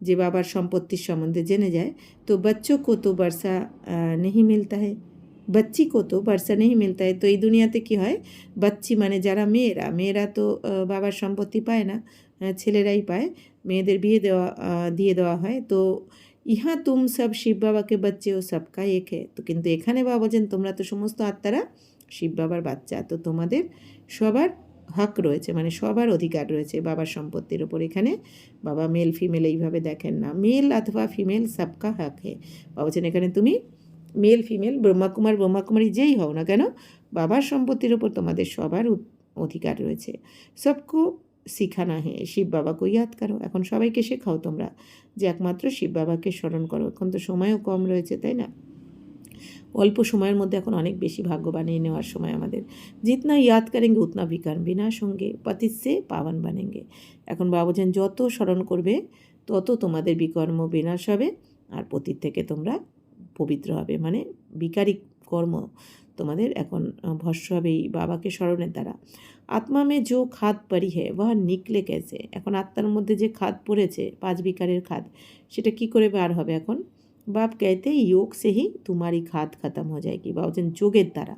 যে বাবার সম্পত্তির সম্বন্ধে জেনে যায়, তো बच्चों को तो वर्षा नहीं मिलता है, बच्ची को तो वर्षा नहीं मिलता है। তো এই দুনিয়াতে কি হয়, বাচ্চি মানে যারা মেয়েরা তো বাবার সম্পত্তি পায় না, ছেলেরাই পায়, মেয়েদের বিয়ে দিয়ে দেওয়া হয়। তো ইহা তুম সব শিব বাবাকে বাচ্চে ও সবকা এক হে। তো কিন্তু এখানে বাবা বলছেন তোমরা তো সমস্ত আত্মারা শিব বাবার বাচ্চা, তো তোমাদের সবার হক রয়েছে, মানে সবার অধিকার রয়েছে বাবার সম্পত্তির ওপর। এখানে বাবা মেল ফিমেল এইভাবে দেখেন না, মেল অথবা ফিমেল সবকা হক হে। বাবা বলছেন এখানে তুমি মেল ফিমেল ব্রহ্মাকুমারী যেই হও না কেন, বাবার সম্পত্তির ওপর তোমাদের সবার অধিকার রয়েছে। সবকো শিখানা হে শিব বাবাকে ইয়াদ করো, এখন সবাইকে শেখাও তোমরা যে একমাত্র শিব বাবাকে স্মরণ করো। এখন তো সময়ও কম রয়েছে, তাই না, অল্প সময়ের মধ্যে এখন অনেক বেশি ভাগ্য বানিয়ে নেওয়ার সময় আমাদের। জিতনা ইয়াদ করেঙ্গে উতনা বিকার বিনাশ হোঙ্গে, পতিত সে পাবন বানেঙ্গে। এখন বাবা বলছেন যত স্মরণ করবে তত তোমাদের বিকর্ম বিনাশ হবে, আর পতিত থেকে তোমরা পবিত্র হবে, মানে বিকারী কর্ম তোমাদের এখন ভস্য হবে এই বাবাকে স্মরণের দ্বারা। আত্মা মে যে খাদ পড়ি হে ওয়া নিকলে কেসে, এখন আত্মার মধ্যে যে খাদ পড়েছে 5 বিকারের খাদ, সেটা কি করে বার হবে। এখন বাপ कहते योग से ही तुम्हारी খাদ খতম হয়ে যায়গি, বা বলছেন যোগের দ্বারা,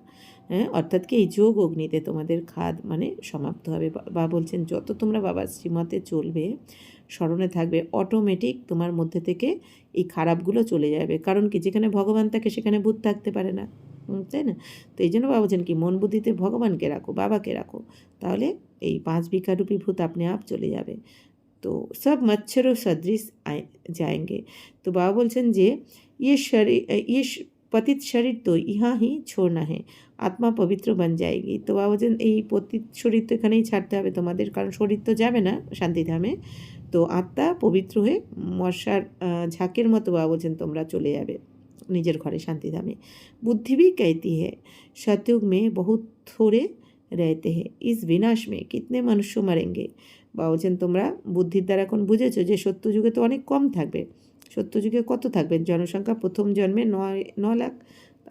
হ্যাঁ, অর্থাৎ কি এই যোগ অগ্নিতে তোমাদের খাদ মানে সমাপ্ত হবে। বা বলছেন যত তোমরা বাবার শ্রীমতে চলবে, স্মরণে থাকবে, অটোমেটিক তোমার মধ্যে থেকে এই খারাপগুলো চলে যাবে। কারণ কি, যেখানে ভগবান থাকে সেখানে ভূত থাকতে পারে না, তাই না। তো এই জন্য বাবা বলছেন কি মন বুদ্ধিতে ভগবানকে রাখো, বাবাকে রাখো, তাহলে এই 5 বিকারূপী ভূত আপনি আপ চলে যাবে। তো সব মচ্ছরও সদৃশ जाएंगे। তো বাবা বলছেন যে ये शरीर ये पतित शरीर तो यहाँ ही छोड़ना है, আত্মা পবিত্র বন যায়গি। তো বাবা বলছেন এই পতিত শরীর তো এখানেই ছাড়তে হবে তোমাদের, কারণ শরীর তো যাবে না শান্তিধামে, তো আত্মা পবিত্র হয়ে মশার ঝাঁকের মতো বাবা বলছেন তোমরা চলে যাবে নিজের ঘরে শান্তিধামে। বুদ্ধি भी कहती है सतयुग में बहुत थोड़े रहते हैं, इस विनाश में कितने मनुष्य मरेंगे। বা বলছেন তোমরা বুদ্ধির দ্বারা এখন বুঝেছো যে সত্যযুগে তো অনেক কম থাকবে, সত্যযুগে কত থাকবে জনসংখ্যা, প্রথম জন্মে 9 লাখ,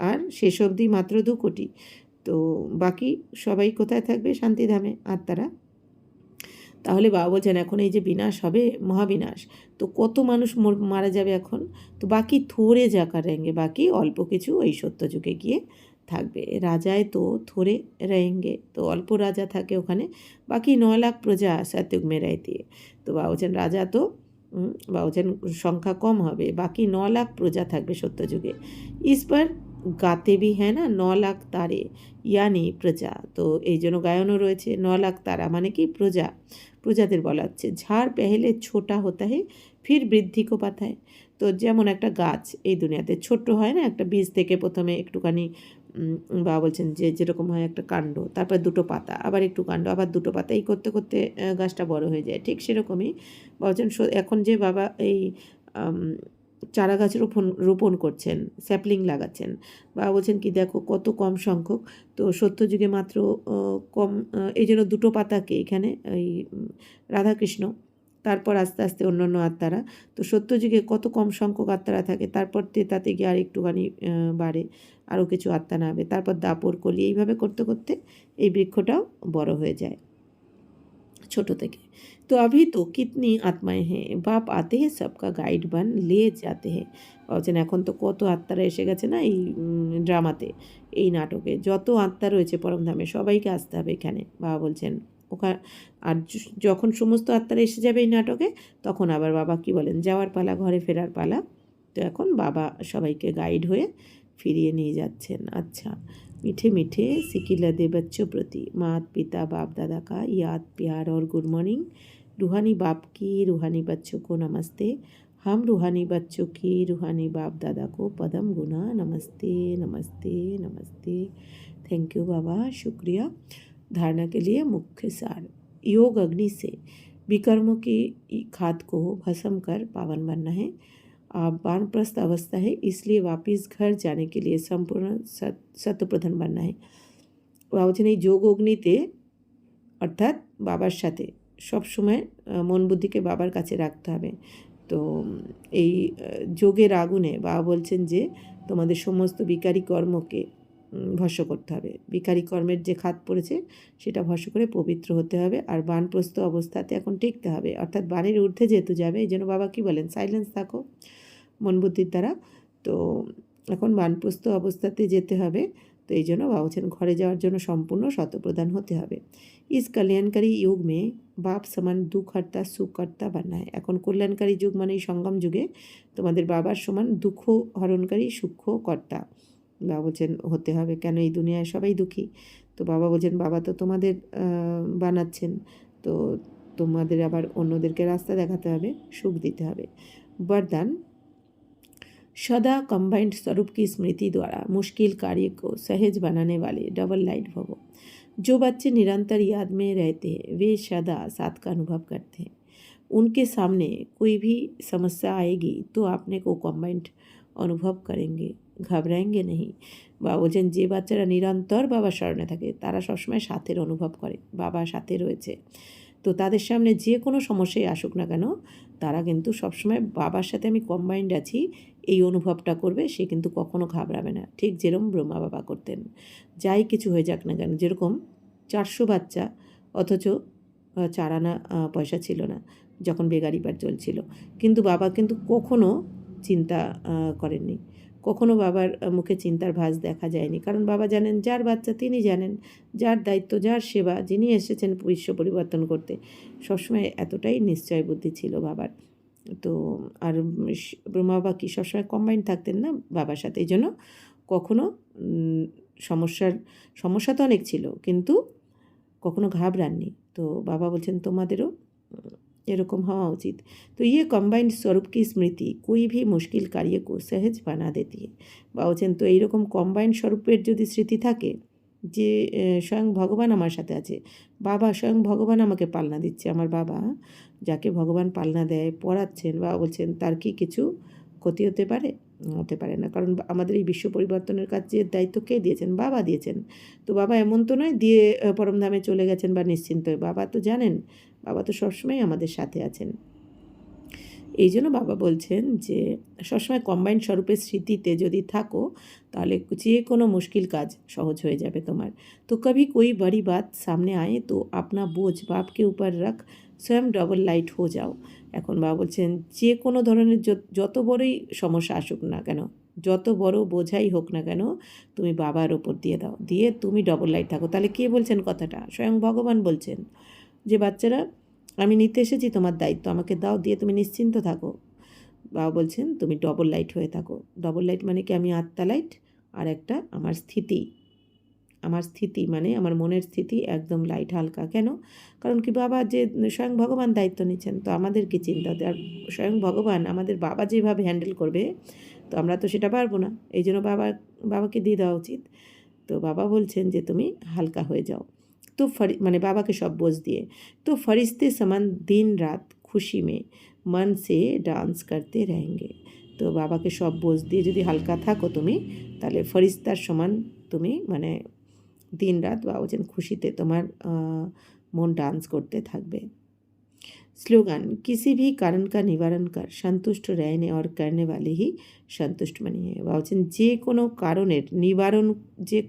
আর শেষ অবধি মাত্র 2 কোটি, তো বাকি সবাই কোথায় থাকবে, শান্তিধামে আত্মারা। তাহলে বাবা বলছেন এখন এই যে বিনাশ হবে, মহাবিনাশ, তো কত মানুষ মারা যাবে এখন, তো বাকি থোড়ে জাকার রেঙ্গে, বাকি অল্প কিছু ওই সত্যযুগে গিয়ে থাকবে। রাজায় তো থোড়ে রেঙ্গে, তো অল্প রাজা থাকে ওখানে, বাকি 9 লাখ প্রজা সত্যযুগ মে রহতি है। তো বাবা বলছেন রাজা তো বাবা বলছেন সংখ্যা কম হবে, বাকি 9 লাখ প্রজা থাকবে সত্যযুগে। इस पर গাতে भी है ना 9 লাখ তারে ইয়ানি প্রজা, তো এই জন্য গায়নও রয়েছে 9 লাখ তারা মানে কি প্রজা, প্রজাদের বলা হচ্ছে। ঝাড় পেহলে ছোটা হতা হে ফির বৃদ্ধি কো পাতা है। তো যেমন একটা গাছ এই দুনিয়াতে ছোট্ট হয় না, একটা বীজ থেকে প্রথমে একটুখানি বাবা বলছেন যে যেরকম হয় একটা কাণ্ড, তারপর 2টো পাতা, আবার একটু কাণ্ড, আবার 2টো পাতা, এই করতে করতে গাছটা বড় হয়ে যায়। ঠিক সেরকমই বাবা বলছেন এখন যে বাবা এই চারা গাছ রোপণ করছেন, স্যাপলিং লাগাচ্ছেন। বাবা বলছেন কি দেখো কত কম সংখ্যক, তো সত্যযুগে মাত্র কম, এই জন্য দুটো পাতাকে এখানে এই রাধাকৃষ্ণ, তারপর আস্তে আস্তে অন্যান্য আত্মারা। তো সত্যযুগে কত কম সংখ্যক আত্মারা থাকে, তারপর তাতে গিয়ে আর একটুখানি বাড়ে, আরও কিছু আত্মা নামে, তারপর দাপর কলি, এইভাবে করতে করতে এই বৃক্ষটাও বড় হয়ে যায় ছোট থেকে। तो अभी तो कितनी आत्माएं हैं, बाप आते हैं सबका गाइड बन ले जाते हैं। বলছেন এখন তো কত আত্মারা এসে গেছে না এই ড্রামাতে, এই নাটকে যত আত্মা রয়েছে পরমধামে সবাইকে আসতে হবে এখানে। বাবা বলছেন ওখানে, আর যখন সমস্ত আত্মারা এসে যাবে এই নাটকে, তখন আবার বাবা কি বলেন, যাওয়ার পালা, ঘরে ফেরার পালা। তো এখন বাবা সবাইকে গাইড হয়ে ফিরিয়ে নিয়ে যাচ্ছেন। আচ্ছা, मीठे मीठे सिकी लदे बच्चों प्रति मात पिता बाप दादा का याद प्यार और गुड मॉर्निंग। रूहानी बाप की रूहानी बच्चों को नमस्ते। हम रूहानी बच्चों की रूहानी बाप दादा को पदम गुना नमस्ते नमस्ते नमस्ते। थैंक यू बाबा, शुक्रिया। धारणा के लिए मुख्य सार, योग अग्नि से विकर्मों की खाद को भस्म कर पावन बनना है। आप वानप्रस्थ अवस्था है, इसलिए वापस घर जाने के लिए संपूर्ण सत्वप्रधान बनना है। বাবা বলছেন এই যোগ অগ্নিতে, অর্থাৎ বাবার সাথে সব সময় মন বুদ্ধিকে বাবার কাছে রাখতে হবে। তো এই যোগের আগুনে বাবা বলছেন যে তোমাদের সমস্ত বিকারী কর্মকে ভস্ম করতে হবে, বিকারী কর্মের যে খাত পড়েছে সেটা ভস্ম করে পবিত্র হতে হবে, আর বানপ্রস্থ অবস্থাতে এখন টিকতে হবে, অর্থাৎ বানের ঊর্ধ্বে যেহেতু যাবে, এই জন্য বাবা কী বলেন, সাইলেন্স থাকো মন বুদ্ধির দ্বারা। তো এখন বানপ্রস্থ অবস্থাতে যেতে হবে, তো এই জন্য বাবা বলছেন ঘরে যাওয়ার জন্য সম্পূর্ণ শতপ্রধান হতে হবে। ইস কল্যাণকারী যুগ মে বাপ সমান দুঃখ হর্তা সুখ কর্তা বান্না হয়। এখন কল্যাণকারী যুগ মানে এই সঙ্গম যুগে তোমাদের বাবার সমান দুঃখ হরণকারী সুখ কর্তা বাবা বলছেন হতে হবে। কেন, এই দুনিয়ায় সবাই দুঃখী। তো বাবা বলছেন বাবা তো তোমাদের বানাচ্ছেন, তো তোমাদের আবার অন্যদেরকে রাস্তা দেখাতে হবে, সুখ দিতে হবে। वरदान, सदा कंबाइंड स्वरूप की स्मृति द्वारा मुश्किल कार्य को सहज बनाने वाले डबल लाइट भवो। जो बच्चे निरंतर याद में रहते हैं वे सदा साथ का अनुभव करते हैं। उनके सामने कोई भी समस्या आएगी तो अपने को कंबाइंड अनुभव करेंगे, घबराएंगे नहीं। বা বলছেন যে বাচ্চারা নিরন্তর বাবার স্মরণে থাকে তারা সবসময় সাথের অনুভব করে, বাবা সাথে রয়েছে। তো তাদের সামনে যে কোনো সমস্যাই আসুক না কেন, তারা কিন্তু সবসময় বাবার সাথে আমি কম্বাইন্ড আছি এই অনুভবটা করবে, সে কিন্তু কখনো ঘাবড়াবে না। ঠিক যেরকম ব্রহ্মা বাবা করতেন, যাই কিছু হয়ে যাক না কেন, যেরকম 400 বাচ্চা অথচ 4 আনা পয়সা ছিল না যখন বেগারিবার চলছিল, কিন্তু বাবা কিন্তু কখনো চিন্তা করেননি, কখনো বাবার মুখে চিন্তার ভাঁজ দেখা যায়নি। কারণ বাবা জানেন যার বাচ্চা তিনি জানেন, যার দায়িত্ব, যার সেবা, যিনি এসেছেন বিশ্ব পরিবর্তন করতে, সবসময় এতটাই নিশ্চয় বুদ্ধি ছিল বাবার। তো আর ব্রহ্মা বাবা কি সবসময় কম্বাইন্ড থাকতেন না বাবার সাথে, এই জন্য কখনো সমস্যা তো অনেক ছিল কিন্তু কখনো ঘাবড়াননি। তো বাবা বলছেন তোমাদেরও এরকম হওয়া উচিত। তো ये কম্বাইন্ড স্বরূপ কি স্মৃতি कोई भी मुश्किल कार्य को सहज बना देती है। বা বলছেন তো এইরকম কম্বাইন্ড স্বরূপের যদি স্মৃতি থাকে যে স্বয়ং ভগবান আমার সাথে আছে, বাবা স্বয়ং ভগবান আমাকে পালনা দিচ্ছে, আমার বাবা যাকে ভগবান পালনা দেয়, পড়াচ্ছেন, বাবা বলছেন তার কি কিছু ক্ষতি হতে পারে? হতে পারে না। কারণ আমাদের এই বিশ্ব পরিবর্তনের কাজের দায়িত্ব কে দিয়েছেন? বাবা দিয়েছেন। তো বাবা এমন তো নয় দিয়ে পরমধামে চলে গেছেন বা নিশ্চিন্ত হয়ে, বাবা তো জানেন, বাবা তো সবসময় আমাদের সাথে আছেন। এই জন্য বাবা বলছেন যে সবসময় কম্বাইন্ড স্বরূপের স্মৃতিতে যদি থাকো তাহলে যে কোনো মুশকিল কাজ সহজ হয়ে যাবে তোমার। তো কभी कोई बड़ी बात सामने आए तो अपना बोझ बाप के ऊपर रख स्वयं डबल लाइट हो जाओ। এখন বাবা বলছেন যে কোনো ধরনের যত বড়ই সমস্যা আসুক না কেন, যত বড় বোঝাই হোক না কেন, তুমি বাবার ওপর দিয়ে দাও, দিয়ে তুমি ডবল লাইট থাকো। তাহলে কে বলছেন কথাটা? স্বয়ং ভগবান বলছেন যে বাচ্চারা আমি নিতে এসেছি তোমার দায়িত্ব, আমাকে দাও, দিয়ে তুমি নিশ্চিন্ত থাকো। বাবা বলছেন তুমি ডবল লাইট হয়ে থাকো। ডবল লাইট মানে কি, আমি আত্মা লাইট, আর একটা আমার স্থিতি মানে আমার মনের স্থিতি একদম লাইট, হালকা। কেন? কারণ কি বাবা যে স্বয়ং ভগবান দায়িত্ব নিচ্ছেন, তো আমাদের কি চিন্তা হতে, আর স্বয়ং ভগবান আমাদের বাবা যেভাবে হ্যান্ডেল করবে তো আমরা তো সেটা পারবো না, এই জন্য বাবাকে দিয়ে দেওয়া উচিত। তো বাবা বলছেন যে তুমি হালকা হয়ে যাও। तो মানে বাবাকে সব বোঝ দিয়ে, तो फरिश्ते समान दिन रात खुशी में मन से डांस करते रहेंगे। তো বাবাকে সব বোঝ দিয়ে যদি হালকা থাকো তুমি, তাহলে ফরিস্তার সমান তুমি মানে দিন রাত বাবা বলছেন খুশিতে তোমার মন ডান্স করতে থাকবে। स्लोगन किसी भी कारण का निवारण कर संतुष्ट रहने और करने वाले ही সন্তুষ্ট মানিয়ে বলছেন যে কোনো কারণের নিবারণ যে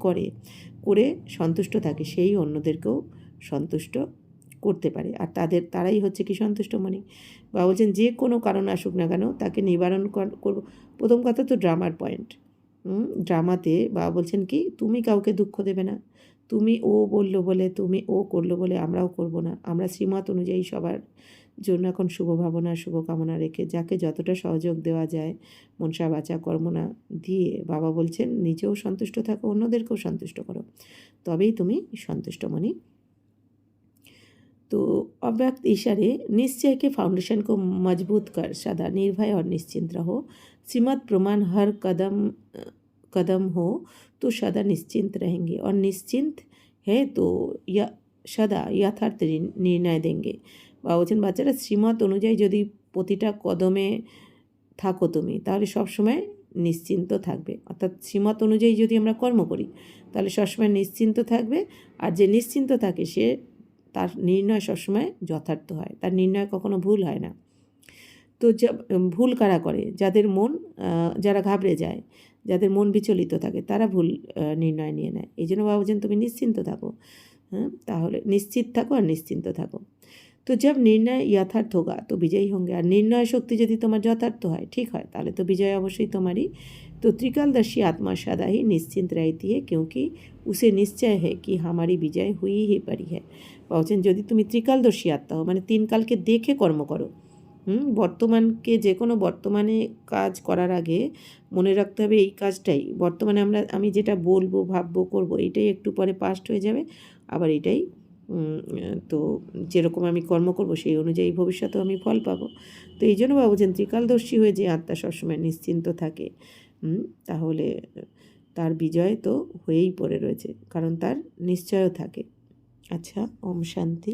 করে সন্তুষ্ট থাকে সেই অন্যদেরকেও সন্তুষ্ট করতে পারে, আর তারাই হচ্ছে কি সন্তুষ্ট মনি। বা বলছেন যে কোনো কারণ আসুক না কেন তাকে নিবারণ করবো। প্রথম কথা তো ড্রামার পয়েন্ট। ড্রামাতে বাবা বলছেন কি তুমি কাউকে দুঃখ দেবে না, তুমি ও বললো বলে তুমি ও করলো বলে আমরাও করব না, আমরা শ্রীমত অনুযায়ী সবার জন্য এখন শুভ ভাবনা শুভকামনা রেখে যাকে যতটা সহযোগ দেওয়া যায় মনসা বাচা কর্মনা দিয়ে বাবা বলছেন নিজেও সন্তুষ্ট থাকো, অন্যদেরকেও সন্তুষ্ট করো, তবেই তুমি সন্তুষ্ট মনি। तो अव्यक्त इशारे निश्चय के फाउंडेशन को मजबूत कर सदा निर्भय और निश्चिंत रहो। श्रीमत प्रमाण हर कदम हो तो सदा निश्चिंत रहेंगे, और निश्चिंत है तो सदा यथार्थ निर्णय देंगे। বা বলছেন বাচ্চারা শ্রীমত অনুযায়ী যদি প্রতিটা কদমে থাকো তুমি তাহলে সবসময় নিশ্চিন্ত থাকবে। অর্থাৎ শ্রীমত অনুযায়ী যদি আমরা কর্ম করি তাহলে সবসময় নিশ্চিন্ত থাকবে, আর যে নিশ্চিন্ত থাকে সে তার নির্ণয় সবসময় যথার্থ হয়, তার নির্ণয় কখনো ভুল হয় না। তো ভুল কারা করে? যাদের মন যারা ঘাবড়ে যায়, যাদের মন বিচলিত থাকে তারা ভুল নির্ণয় নিয়ে নেয়। এই জন্য বাবা বলছেন তুমি নিশ্চিন্ত থাকো, তাহলে নিশ্চিত থাকো আর নিশ্চিন্ত থাকো। তো जब निर्णय यथार्थ होगा तो विजयी होंगे, আর নির্ণয় শক্তি যদি তোমার যথার্থ হয় ঠিক হয় তাহলে তো বিজয় অবশ্যই তোমারই। तो त्रिकालदर्शी आत्मा सदा ही निश्चिंत रहती है क्योंकि उसे निश्चय है कि हमारी विजय हुई ही पड़ी है। বলছেন যদি তুমি ত্রিকালদর্শী আত্মা হও মানে তিন কালকে দেখে কর্ম করো, বর্তমানকে যে কোনো বর্তমানে কাজ করার আগে মনে রাখতে হবে এই কাজটাই বর্তমানে আমি যেটা বলবো ভাববো করবো এইটাই একটু পরে পাস্ট হয়ে যাবে, আবার এটাই তো যেরকম আমি কর্ম করব সেই অনুযায়ী ভবিষ্যতেও আমি ফল পাবো। তো এই জন্য বাবা বলছেন ত্রিকালদর্শী হয়ে যে আত্মা সবসময় নিশ্চিন্ত থাকে তাহলে তার বিজয় তো হয়েই পড়ে রয়েছে, কারণ তার নিশ্চয়ও থাকে। আচ্ছা, ওম শান্তি।